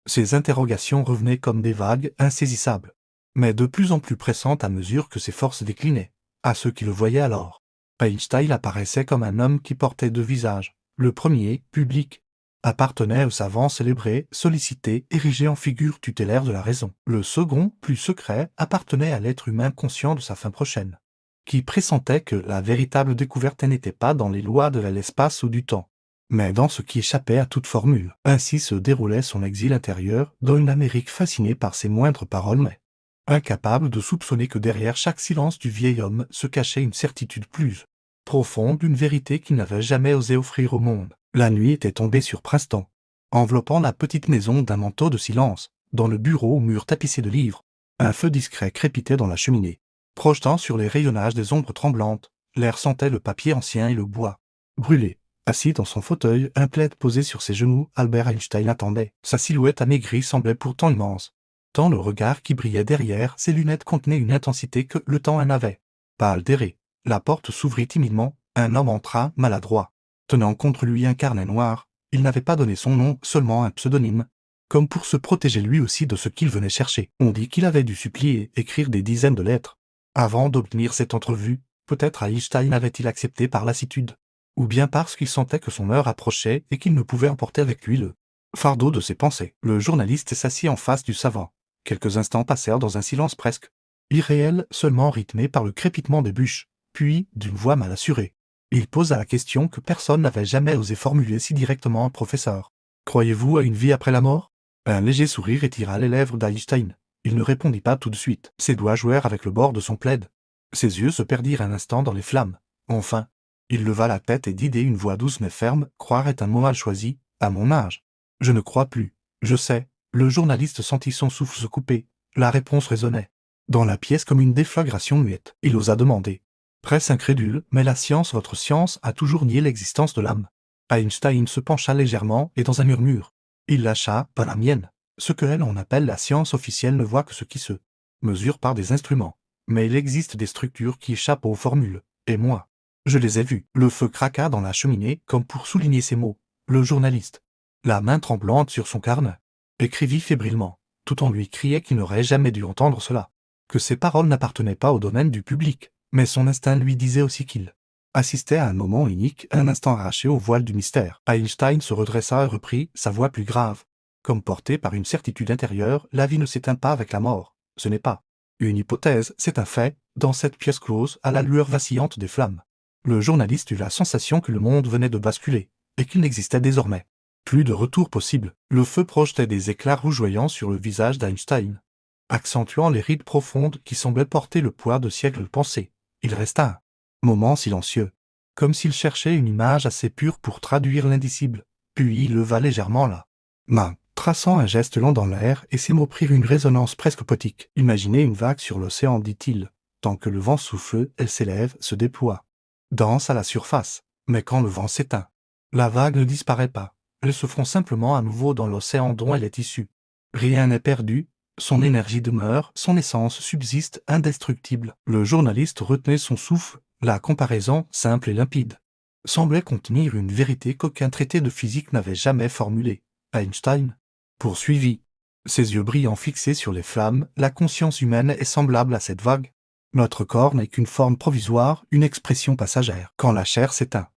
Ces interrogations revenaient comme des vagues insaisissables, mais de plus en plus pressantes à mesure que ses forces déclinaient. À ceux qui le voyaient alors, Einstein apparaissait comme un homme qui portait deux visages. Le premier, public, appartenait aux savants célébrés, sollicités, érigés en figure tutélaire de la raison. Le second, plus secret, appartenait à l'être humain conscient de sa fin prochaine, qui pressentait que la véritable découverte n'était pas dans les lois de l'espace ou du temps, mais dans ce qui échappait à toute formule. Ainsi se déroulait son exil intérieur dans une Amérique fascinée par ses moindres paroles, mais incapable de soupçonner que derrière chaque silence du vieil homme se cachait une certitude plus profonde, une vérité qu'il n'avait jamais osé offrir au monde. La nuit était tombée sur Princeton, enveloppant la petite maison d'un manteau de silence. Dans le bureau aux murs tapissés de livres, un feu discret crépitait dans la cheminée, projetant sur les rayonnages des ombres tremblantes. L'air sentait le papier ancien et le bois brûlé. Assis dans son fauteuil, un plaid posé sur ses genoux, Albert Einstein attendait. Sa silhouette amaigrie semblait pourtant immense, tant le regard qui brillait derrière ses lunettes contenait une intensité que le temps en avait pas altérée. La porte s'ouvrit timidement, un homme entra, maladroit, tenant contre lui un carnet noir. Il n'avait pas donné son nom, seulement un pseudonyme, comme pour se protéger lui aussi de ce qu'il venait chercher. On dit qu'il avait dû supplier, écrire des dizaines de lettres, avant d'obtenir cette entrevue. Peut-être Einstein avait-il accepté par lassitude, ou bien parce qu'il sentait que son heure approchait et qu'il ne pouvait emporter avec lui le fardeau de ses pensées. Le journaliste s'assit en face du savant. Quelques instants passèrent dans un silence presque irréel, seulement rythmé par le crépitement des bûches. Puis, d'une voix mal assurée, il posa la question que personne n'avait jamais osé formuler si directement à un professeur. « Croyez-vous à une vie après la mort ?» Un léger sourire étira les lèvres d'Einstein. Il ne répondit pas tout de suite. Ses doigts jouèrent avec le bord de son plaid. Ses yeux se perdirent un instant dans les flammes. Enfin, il leva la tête et dit d'une voix douce mais ferme, « Croire est un mot mal choisi, à mon âge. Je ne crois plus. Je sais. » Le journaliste sentit son souffle se couper. La réponse résonnait dans la pièce comme une déflagration muette. Il osa demander, presque incrédule, « Mais la science, votre science, a toujours nié l'existence de l'âme ?» Einstein se pencha légèrement et dans un murmure, il lâcha, « Pas la mienne. Ce que on appelle la science officielle ne voit que ce qui se mesure par des instruments. Mais il existe des structures qui échappent aux formules, et moi, je les ai vues. » Le feu craqua dans la cheminée comme pour souligner ces mots. Le journaliste, la main tremblante sur son carnet, écrivit fébrilement, tout en lui criait qu'il n'aurait jamais dû entendre cela, que ces paroles n'appartenaient pas au domaine du public, mais son instinct lui disait aussi qu'il assistait à un moment unique, un instant arraché au voile du mystère. Einstein se redressa et reprit, sa voix plus grave, comme portée par une certitude intérieure, « La vie ne s'éteint pas avec la mort. Ce n'est pas une hypothèse, c'est un fait, dans cette pièce close, à la lueur vacillante des flammes. » Le journaliste eut la sensation que le monde venait de basculer, et qu'il n'existait désormais plus de retour possible. Le feu projetait des éclats rougeoyants sur le visage d'Einstein, accentuant les rides profondes qui semblaient porter le poids de siècles de pensée. Il resta un moment silencieux, comme s'il cherchait une image assez pure pour traduire l'indicible. Puis il leva légèrement la main, traçant un geste lent dans l'air, et ses mots prirent une résonance presque poétique. « Imaginez une vague sur l'océan, dit-il. Tant que le vent souffle, elle s'élève, se déploie, danse à la surface. Mais quand le vent s'éteint, la vague ne disparaît pas. Elle se fond simplement à nouveau dans l'océan dont elle est issue. Rien n'est perdu, son énergie demeure, son essence subsiste indestructible. » Le journaliste retenait son souffle, la comparaison, simple et limpide, semblait contenir une vérité qu'aucun traité de physique n'avait jamais formulée. Einstein poursuivit, ses yeux brillants fixés sur les flammes, « La conscience humaine est semblable à cette vague. Notre corps n'est qu'une forme provisoire, une expression passagère. Quand la chair s'éteint,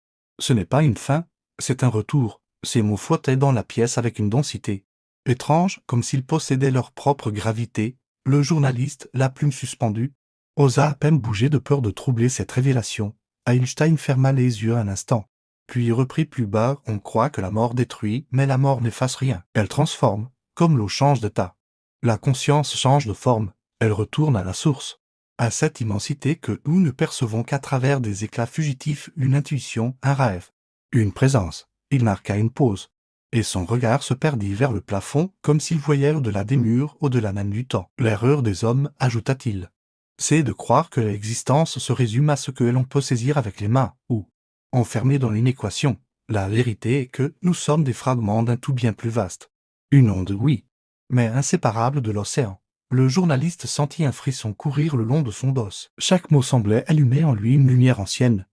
ce n'est pas une fin, c'est un retour. » Ces mots flottaient dans la pièce avec une densité étrange, comme s'ils possédaient leur propre gravité. Le journaliste, la plume suspendue, osa à peine bouger de peur de troubler cette révélation. Einstein ferma les yeux un instant, puis reprit plus bas, « On croit que la mort détruit, mais la mort n'efface rien. Elle transforme, comme l'eau change d'état. La conscience change de forme, elle retourne à la source, à cette immensité que nous ne percevons qu'à travers des éclats fugitifs, une intuition, un rêve, une présence. » Il marqua une pause, Et son regard se perdit vers le plafond, comme s'il voyait au-delà des murs, au-delà même du temps. L'erreur des hommes, ajouta-t-il, c'est de croire que l'existence se résume à ce que l'on peut saisir avec les mains, ou, enfermé dans l'inéquation. La vérité est que nous sommes des fragments d'un tout bien plus vaste. Une onde, oui, mais inséparable de l'océan. Le journaliste sentit un frisson courir le long de son dos. Chaque mot semblait allumer en lui une lumière ancienne,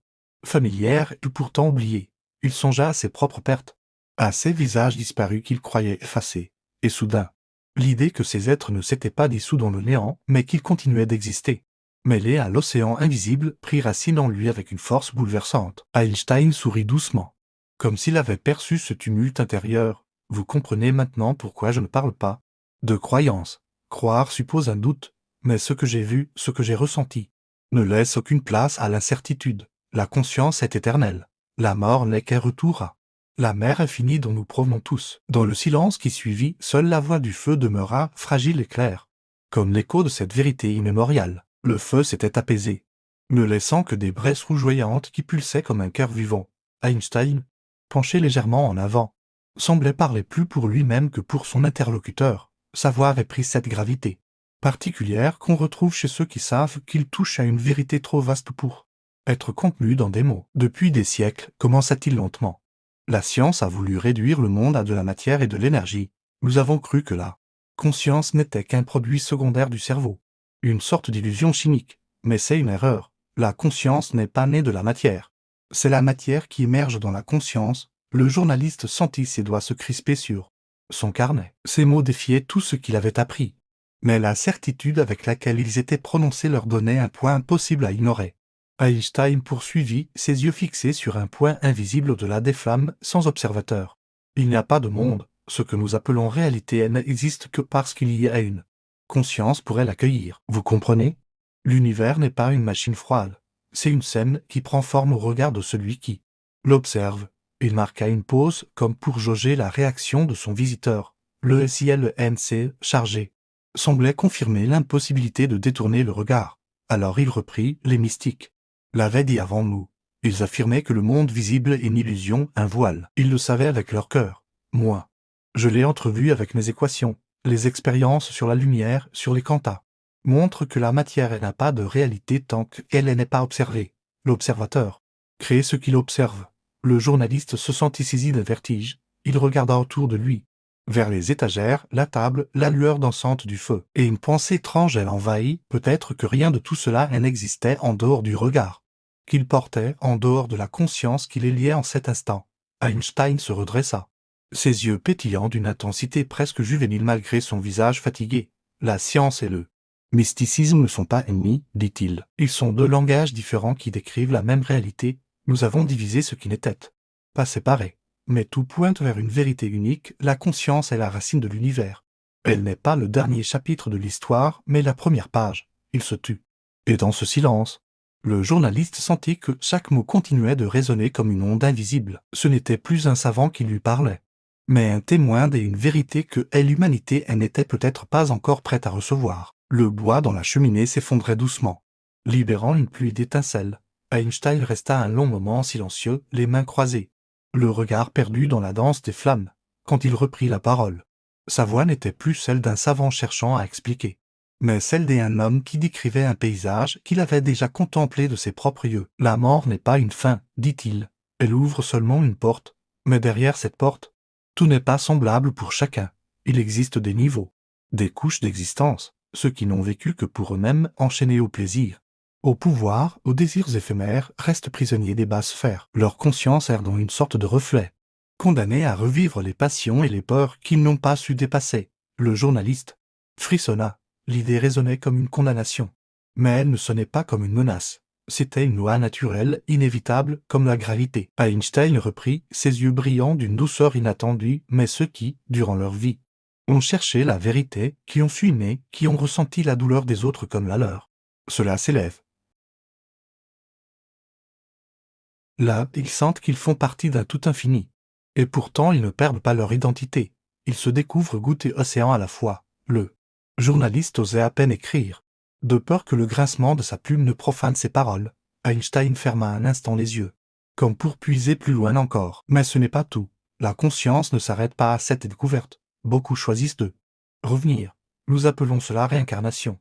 familière et pourtant oubliée. Il songea à ses propres pertes, à ces visages disparus qu'il croyait effacés. Et soudain, l'idée que ces êtres ne s'étaient pas dissous dans le néant, mais qu'ils continuaient d'exister, mêlés à l'océan invisible, prit racine en lui avec une force bouleversante. Einstein sourit doucement, comme s'il avait perçu ce tumulte intérieur. Vous comprenez maintenant pourquoi je ne parle pas de croyance. Croire suppose un doute, mais ce que j'ai vu, ce que j'ai ressenti, ne laisse aucune place à l'incertitude. La conscience est éternelle. La mort n'est qu'un retour à la mer infinie dont nous provenons tous. Dans le silence qui suivit, seule la voix du feu demeura fragile et claire. Comme l'écho de cette vérité immémoriale, le feu s'était apaisé, ne laissant que des braises rougeoyantes qui pulsaient comme un cœur vivant. Einstein, penché légèrement en avant, semblait parler plus pour lui-même que pour son interlocuteur. Sa voix avait pris cette gravité particulière qu'on retrouve chez ceux qui savent qu'ils touchent à une vérité trop vaste pour être contenue dans des mots. Depuis des siècles, commença-t-il lentement, la science a voulu réduire le monde à de la matière et de l'énergie. Nous avons cru que la conscience n'était qu'un produit secondaire du cerveau, une sorte d'illusion chimique. Mais c'est une erreur. La conscience n'est pas née de la matière. C'est la matière qui émerge dans la conscience. Le journaliste sentit ses doigts se crisper sur son carnet. Ces mots défiaient tout ce qu'il avait appris, mais la certitude avec laquelle ils étaient prononcés leur donnait un point impossible à ignorer. Einstein poursuivit, ses yeux fixés sur un point invisible au-delà des flammes, sans observateur. Il n'y a pas de monde. Ce que nous appelons réalité n'existe que parce qu'il y a une conscience pour l'accueillir. Vous comprenez? L'univers n'est pas une machine froide. C'est une scène qui prend forme au regard de celui qui l'observe. Il marqua une pause, comme pour jauger la réaction de son visiteur. Le SILNC, chargé, semblait confirmer l'impossibilité de détourner le regard. Alors il reprit, les mystiques l'avaient dit avant nous. Ils affirmaient que le monde visible est une illusion, un voile. Ils le savaient avec leur cœur. Moi, je l'ai entrevu avec mes équations. Les expériences sur la lumière, sur les quantas, montrent que la matière n'a pas de réalité tant qu'elle n'est pas observée. L'observateur crée ce qu'il observe. Le journaliste se sentit saisi d'un vertige. Il regarda autour de lui, vers les étagères, la table, la lueur dansante du feu. Et une pensée étrange l'envahit, peut-être que rien de tout cela n'existait en dehors du regard qu'il portait, en dehors de la conscience qui les liait en cet instant. Einstein se redressa, ses yeux pétillants d'une intensité presque juvénile malgré son visage fatigué. La science et le mysticisme ne sont pas ennemis, dit-il. Ils sont deux langages différents qui décrivent la même réalité. Nous avons divisé ce qui n'était pas séparé. Mais tout pointe vers une vérité unique, la conscience est la racine de l'univers. Elle n'est pas le dernier chapitre de l'histoire, mais la première page. Il se tut. Et dans ce silence, le journaliste sentit que chaque mot continuait de résonner comme une onde invisible. Ce n'était plus un savant qui lui parlait, mais un témoin d'une vérité que l'humanité n'était peut-être pas encore prête à recevoir. Le bois dans la cheminée s'effondrait doucement, libérant une pluie d'étincelles. Einstein resta un long moment silencieux, les mains croisées, le regard perdu dans la danse des flammes. Quand il reprit la parole, sa voix n'était plus celle d'un savant cherchant à expliquer, mais celle d'un homme qui décrivait un paysage qu'il avait déjà contemplé de ses propres yeux. La mort n'est pas une fin, dit-il. Elle ouvre seulement une porte, mais derrière cette porte, tout n'est pas semblable pour chacun. Il existe des niveaux, des couches d'existence, ceux qui n'ont vécu que pour eux-mêmes, enchaînés au plaisir, au pouvoir, aux désirs éphémères, restent prisonniers des basses sphères. Leur conscience erre dans une sorte de reflet, condamnés à revivre les passions et les peurs qu'ils n'ont pas su dépasser. Le journaliste frissonna. L'idée résonnait comme une condamnation, mais elle ne sonnait pas comme une menace. C'était une loi naturelle, inévitable, comme la gravité. Einstein reprit, ses yeux brillants d'une douceur inattendue, mais ceux qui, durant leur vie, ont cherché la vérité, qui ont su aimer, qui ont ressenti la douleur des autres comme la leur, cela s'élève. Là, ils sentent qu'ils font partie d'un tout infini. Et pourtant, ils ne perdent pas leur identité. Ils se découvrent goutte et océan à la fois. Le journaliste osait à peine écrire, de peur que le grincement de sa plume ne profane ses paroles. Einstein ferma un instant les yeux, comme pour puiser plus loin encore. Mais ce n'est pas tout. La conscience ne s'arrête pas à cette découverte. Beaucoup choisissent de revenir. Nous appelons cela réincarnation.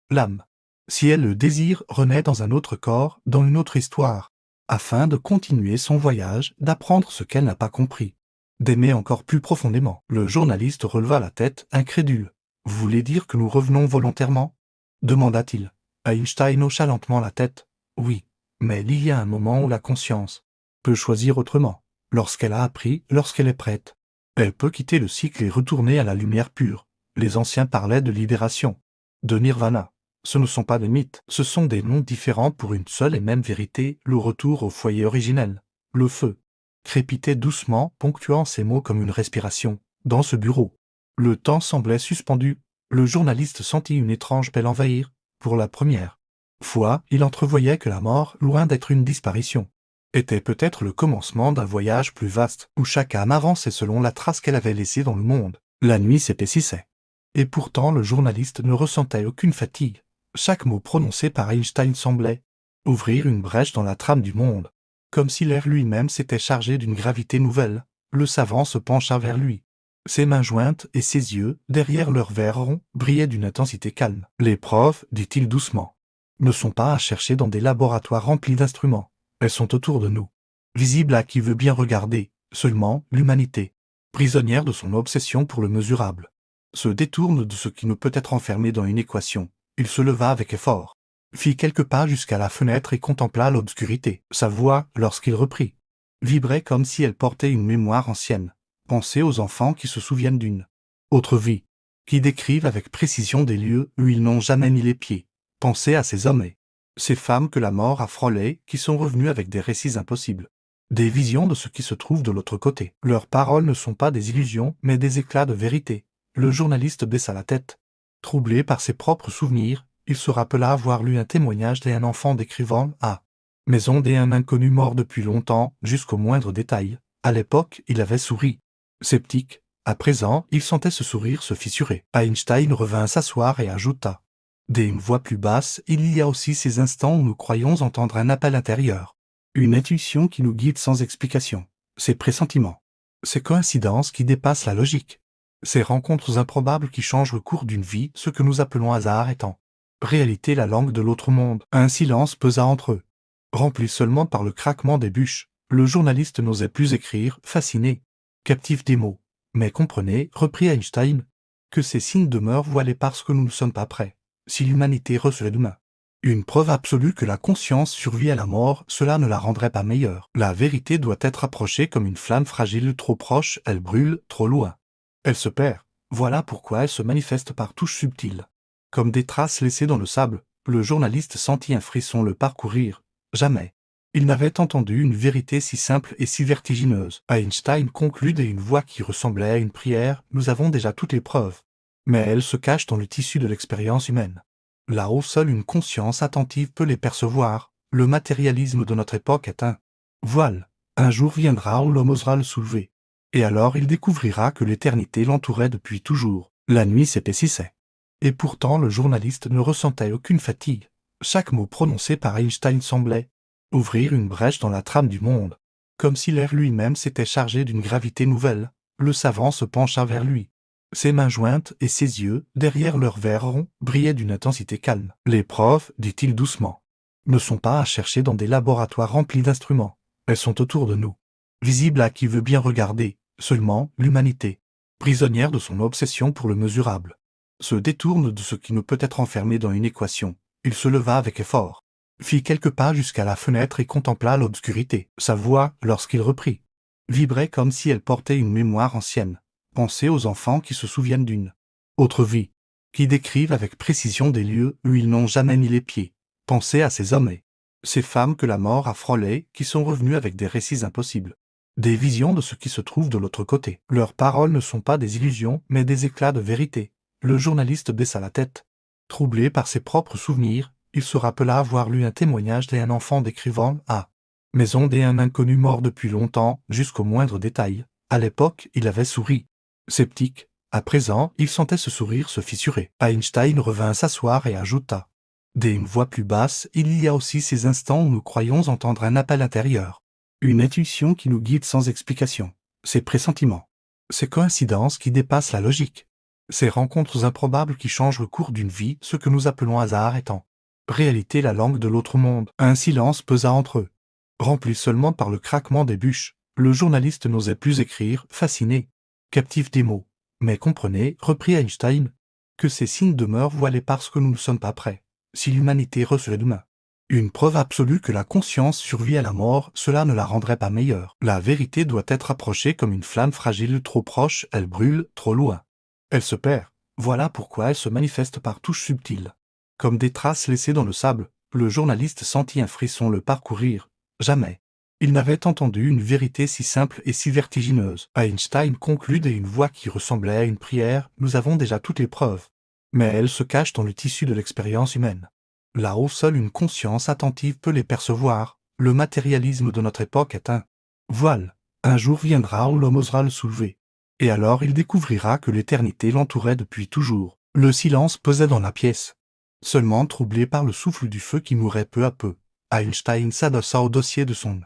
L'âme. Si elle le désire, renaît dans un autre corps, dans une autre histoire, afin de continuer son voyage, d'apprendre ce qu'elle n'a pas compris, d'aimer encore plus profondément. Le journaliste releva la tête, incrédule. « Vous voulez dire que nous revenons volontairement ?» demanda-t-il. Einstein hocha lentement la tête. « Oui, mais il y a un moment où la conscience peut choisir autrement. Lorsqu'elle a appris, lorsqu'elle est prête. Elle peut quitter le cycle et retourner à la lumière pure. Les anciens parlaient de libération, de nirvana. Ce ne sont pas des mythes, ce sont des noms différents pour une seule et même vérité, le retour au foyer originel. Le feu crépitait doucement, ponctuant ces mots comme une respiration, dans ce bureau. Le temps semblait suspendu. Le journaliste sentit une étrange paix l'envahir. Pour la première fois, il entrevoyait que la mort, loin d'être une disparition, était peut-être le commencement d'un voyage plus vaste, où chaque âme avançait selon la trace qu'elle avait laissée dans le monde. La nuit s'épaississait. Et pourtant le journaliste ne ressentait aucune fatigue. Chaque mot prononcé par Einstein semblait ouvrir une brèche dans la trame du monde. Comme si l'air lui-même s'était chargé d'une gravité nouvelle, le savant se pencha vers lui. Ses mains jointes et ses yeux, derrière leurs verres ronds, brillaient d'une intensité calme. « Les preuves, dit-il doucement, ne sont pas à chercher dans des laboratoires remplis d'instruments. Elles sont autour de nous, visibles à qui veut bien regarder. Seulement, l'humanité, prisonnière de son obsession pour le mesurable, se détourne de ce qui ne peut être enfermé dans une équation. » Il se leva avec effort, fit quelques pas jusqu'à la fenêtre et contempla l'obscurité. Sa voix, lorsqu'il reprit, vibrait comme si elle portait une mémoire ancienne. Pensez aux enfants qui se souviennent d'une autre vie, qui décrivent avec précision des lieux où ils n'ont jamais mis les pieds. Pensez à ces hommes et ces femmes que la mort a frôlés, qui sont revenus avec des récits impossibles, des visions de ce qui se trouve de l'autre côté. Leurs paroles ne sont pas des illusions, mais des éclats de vérité. Le journaliste baissa la tête. Troublé par ses propres souvenirs, il se rappela avoir lu un témoignage d'un enfant décrivant à maison d'un inconnu mort depuis longtemps, jusqu'au moindre détail. À l'époque, il avait souri. Sceptique, à présent, il sentait ce sourire se fissurer. Einstein revint s'asseoir et ajouta. D'une voix plus basse, il y a aussi ces instants où nous croyons entendre un appel intérieur. Une intuition qui nous guide sans explication. Ces pressentiments. Ces coïncidences qui dépassent la logique. Ces rencontres improbables qui changent le cours d'une vie, ce que nous appelons hasard étant réalité la langue de l'autre monde. Un silence pesa entre eux. Rempli seulement par le craquement des bûches, le journaliste n'osait plus écrire, fasciné, captif des mots. Mais comprenez, reprit Einstein, que ces signes demeurent voilés parce que nous ne sommes pas prêts. Si l'humanité recevait demain une preuve absolue que la conscience survit à la mort, cela ne la rendrait pas meilleure. La vérité doit être approchée comme une flamme fragile, trop proche, elle brûle, trop loin. Elle se perd. Voilà pourquoi elle se manifeste par touches subtiles. Comme des traces laissées dans le sable, le journaliste sentit un frisson le parcourir. Jamais il n'avait entendu une vérité si simple et si vertigineuse. Einstein conclut d'une voix qui ressemblait à une prière, « Nous avons déjà toutes les preuves. Mais elles se cachent dans le tissu de l'expérience humaine. Là-haut seule une conscience attentive peut les percevoir. Le matérialisme de notre époque est un voile. Un jour viendra où l'homme osera le soulever. Et alors il découvrira que l'éternité l'entourait depuis toujours. » La nuit s'épaississait. Et pourtant le journaliste ne ressentait aucune fatigue. Chaque mot prononcé par Einstein semblait ouvrir une brèche dans la trame du monde. Comme si l'air lui-même s'était chargé d'une gravité nouvelle, le savant se pencha vers lui. Ses mains jointes et ses yeux, derrière leurs verres ronds, brillaient d'une intensité calme. « Les preuves, dit-il doucement, ne sont pas à chercher dans des laboratoires remplis d'instruments. Elles sont autour de nous, visibles à qui veut bien regarder. Seulement, l'humanité, prisonnière de son obsession pour le mesurable, se détourne de ce qui ne peut être enfermé dans une équation. » Il se leva avec effort, fit quelques pas jusqu'à la fenêtre et contempla l'obscurité. Sa voix, lorsqu'il reprit, vibrait comme si elle portait une mémoire ancienne. Pensez aux enfants qui se souviennent d'une autre vie, qui décrivent avec précision des lieux où ils n'ont jamais mis les pieds. Pensez à ces hommes et ces femmes que la mort a frôlés, qui sont revenus avec des récits impossibles, des visions de ce qui se trouve de l'autre côté. Leurs paroles ne sont pas des illusions, mais des éclats de vérité. Le journaliste baissa la tête. Troublé par ses propres souvenirs, il se rappela avoir lu un témoignage d'un enfant décrivant à maison d'un inconnu mort depuis longtemps, jusqu'au moindre détail. À l'époque, il avait souri. Sceptique, à présent, il sentait ce sourire se fissurer. Einstein revint s'asseoir et ajouta. D'une voix plus basse, il y a aussi ces instants où nous croyons entendre un appel intérieur. Une intuition qui nous guide sans explication. Ces pressentiments. Ces coïncidences qui dépassent la logique. Ces rencontres improbables qui changent le cours d'une vie, ce que nous appelons hasard étant réalité la langue de l'autre monde. Un silence pesa entre eux. Rempli seulement par le craquement des bûches, le journaliste n'osait plus écrire, fasciné, captif des mots. Mais comprenez, reprit Einstein, que ces signes demeurent voilés parce que nous ne sommes pas prêts. Si l'humanité recevait demain une preuve absolue que la conscience survit à la mort, cela ne la rendrait pas meilleure. La vérité doit être approchée comme une flamme fragile, trop proche, elle brûle, trop loin. Elle se perd. Voilà pourquoi elle se manifeste par touches subtiles. Comme des traces laissées dans le sable, le journaliste sentit un frisson le parcourir. Jamais. Il n'avait entendu une vérité si simple et si vertigineuse. Einstein conclut d'une voix qui ressemblait à une prière, nous avons déjà toutes les preuves. Mais elles se cachent dans le tissu de l'expérience humaine. Là-haut seule une conscience attentive peut les percevoir, le matérialisme de notre époque est un voile. Un jour viendra où l'homme osera le soulever. Et alors il découvrira que l'éternité l'entourait depuis toujours. Le silence pesait dans la pièce. Seulement troublé par le souffle du feu qui mourait peu à peu, Einstein s'adossa au dossier de son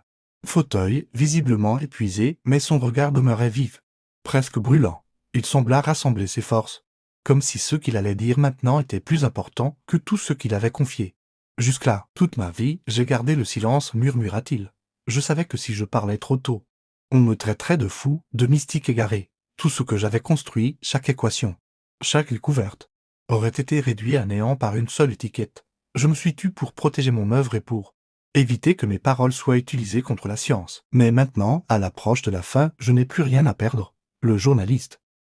fauteuil, visiblement épuisé, mais son regard demeurait vif, presque brûlant. Il sembla rassembler ses forces, comme si ce qu'il allait dire maintenant était plus important que tout ce qu'il avait confié. Jusque-là, toute ma vie, j'ai gardé le silence, murmura-t-il. Je savais que si je parlais trop tôt, on me traiterait de fou, de mystique égaré. Tout ce que j'avais construit, chaque équation, chaque découverte, aurait été réduit à néant par une seule étiquette. Je me suis tu pour protéger mon œuvre et pour éviter que mes paroles soient utilisées contre la science. Mais maintenant, à l'approche de la fin, je n'ai plus rien à perdre. Le journaliste,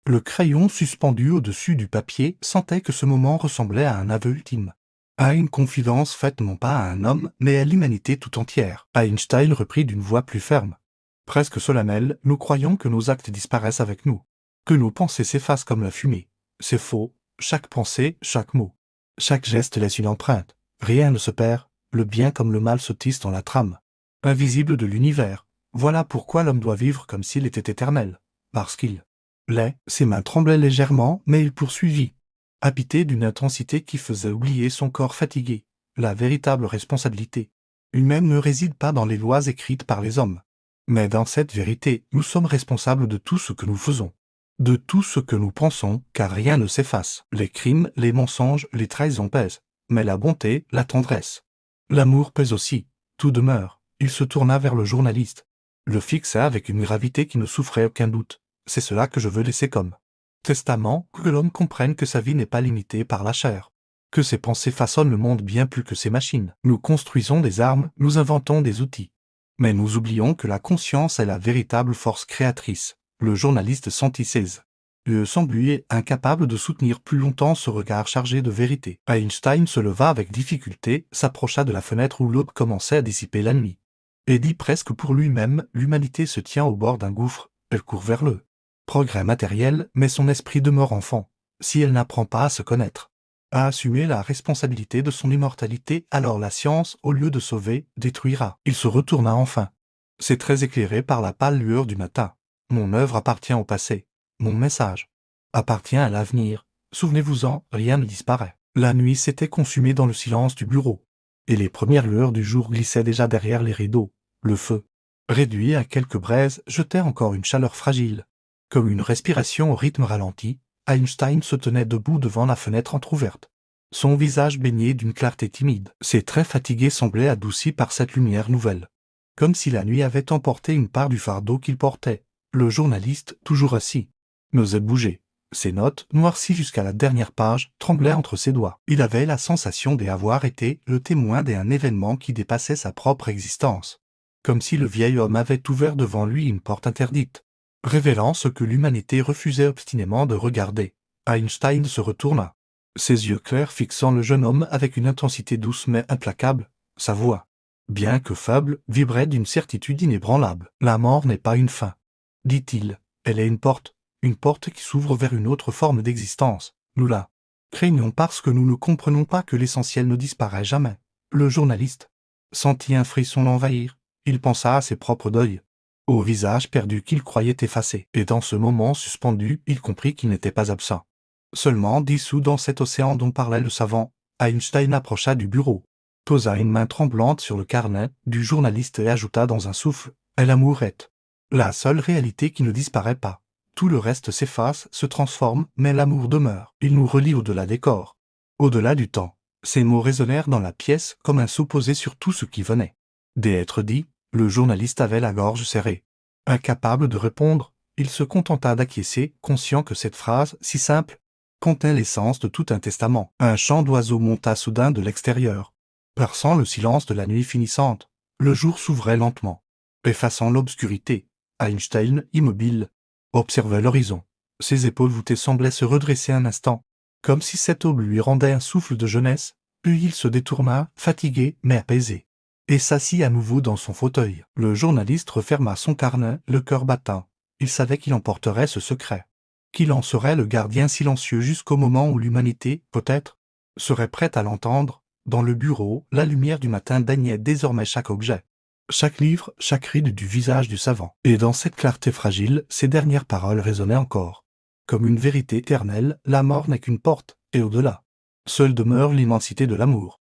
le crayon suspendu au-dessus du papier, sentait que ce moment ressemblait à un aveu ultime, à une confidence faite non pas à un homme, mais à l'humanité tout entière. Einstein reprit d'une voix plus ferme, presque solennelle, nous croyons que nos actes disparaissent avec nous, que nos pensées s'effacent comme la fumée. C'est faux, chaque pensée, chaque mot, chaque geste laisse une empreinte, rien ne se perd, le bien comme le mal se tissent dans la trame invisible de l'univers. Voilà pourquoi l'homme doit vivre comme s'il était éternel, parce qu'il l'est. Ses mains tremblaient légèrement, mais il poursuivit, habité d'une intensité qui faisait oublier son corps fatigué. La véritable responsabilité humaine ne réside pas dans les lois écrites par les hommes, mais dans cette vérité, nous sommes responsables de tout ce que nous faisons, de tout ce que nous pensons, car rien ne s'efface. Les crimes, les mensonges, les trahisons pèsent, mais la bonté, la tendresse, l'amour pèse aussi. Tout demeure. Il se tourna vers le journaliste, le fixa avec une gravité qui ne souffrait aucun doute. C'est cela que je veux laisser comme testament, que l'homme comprenne que sa vie n'est pas limitée par la chair, que ses pensées façonnent le monde bien plus que ses machines. Nous construisons des armes, nous inventons des outils, mais nous oublions que la conscience est la véritable force créatrice. Le journaliste sentit ses yeux s'embuer, incapable de soutenir plus longtemps ce regard chargé de vérité. Einstein se leva avec difficulté, s'approcha de la fenêtre où l'aube commençait à dissiper la nuit, et dit presque pour lui-même, l'humanité se tient au bord d'un gouffre, elle court vers le progrès matériel, mais son esprit demeure enfant. Si elle n'apprend pas à se connaître, à assumer la responsabilité de son immortalité, alors la science, au lieu de sauver, détruira. Il se retourna enfin. C'est très éclairé par la pâle lueur du matin. Mon œuvre appartient au passé. Mon message appartient à l'avenir. Souvenez-vous-en, rien ne disparaît. La nuit s'était consumée dans le silence du bureau, et les premières lueurs du jour glissaient déjà derrière les rideaux. Le feu, réduit à quelques braises, jetait encore une chaleur fragile. Comme une respiration au rythme ralenti, Einstein se tenait debout devant la fenêtre entr'ouverte. Son visage baigné d'une clarté timide. Ses traits fatigués semblaient adoucis par cette lumière nouvelle, comme si la nuit avait emporté une part du fardeau qu'il portait. Le journaliste, toujours assis, n'osait bouger. Ses notes, noircies jusqu'à la dernière page, tremblaient entre ses doigts. Il avait la sensation d'avoir été le témoin d'un événement qui dépassait sa propre existence, comme si le vieil homme avait ouvert devant lui une porte interdite, révélant ce que l'humanité refusait obstinément de regarder. Einstein se retourna, ses yeux clairs fixant le jeune homme avec une intensité douce mais implacable. Sa voix, bien que faible, vibrait d'une certitude inébranlable. La mort n'est pas une fin, dit-il, elle est une porte qui s'ouvre vers une autre forme d'existence. Nous la craignons parce que nous ne comprenons pas que l'essentiel ne disparaît jamais. Le journaliste sentit un frisson l'envahir. Il pensa à ses propres deuils, au visage perdu qu'il croyait effacé. Et dans ce moment suspendu, il comprit qu'il n'était pas absent, seulement dissous dans cet océan dont parlait le savant. Einstein approcha du bureau, posa une main tremblante sur le carnet du journaliste et ajouta dans un souffle, est l'amourette. La seule réalité qui ne disparaît pas. Tout le reste s'efface, se transforme, mais l'amour demeure. Il nous relie au-delà des corps, au-delà du temps. Ces mots résonnèrent dans la pièce comme un sceau posé sur tout ce qui venait d'être dit. Le journaliste avait la gorge serrée. Incapable de répondre, il se contenta d'acquiescer, conscient que cette phrase, si simple, contenait l'essence de tout un testament. Un chant d'oiseaux monta soudain de l'extérieur. Perçant le silence de la nuit finissante, le jour s'ouvrait lentement, effaçant l'obscurité. Einstein, immobile, observait l'horizon. Ses épaules voûtées semblaient se redresser un instant, comme si cette aube lui rendait un souffle de jeunesse, puis il se détourna, fatigué mais apaisé, et s'assit à nouveau dans son fauteuil. Le journaliste referma son carnet, le cœur battant. Il savait qu'il emporterait ce secret, qu'il en serait le gardien silencieux jusqu'au moment où l'humanité, peut-être, serait prête à l'entendre. Dans le bureau, la lumière du matin baignait désormais chaque objet, chaque livre, chaque ride du visage du savant. Et dans cette clarté fragile, ces dernières paroles résonnaient encore. Comme une vérité éternelle, la mort n'est qu'une porte, et au-delà, seule demeure l'immensité de l'amour.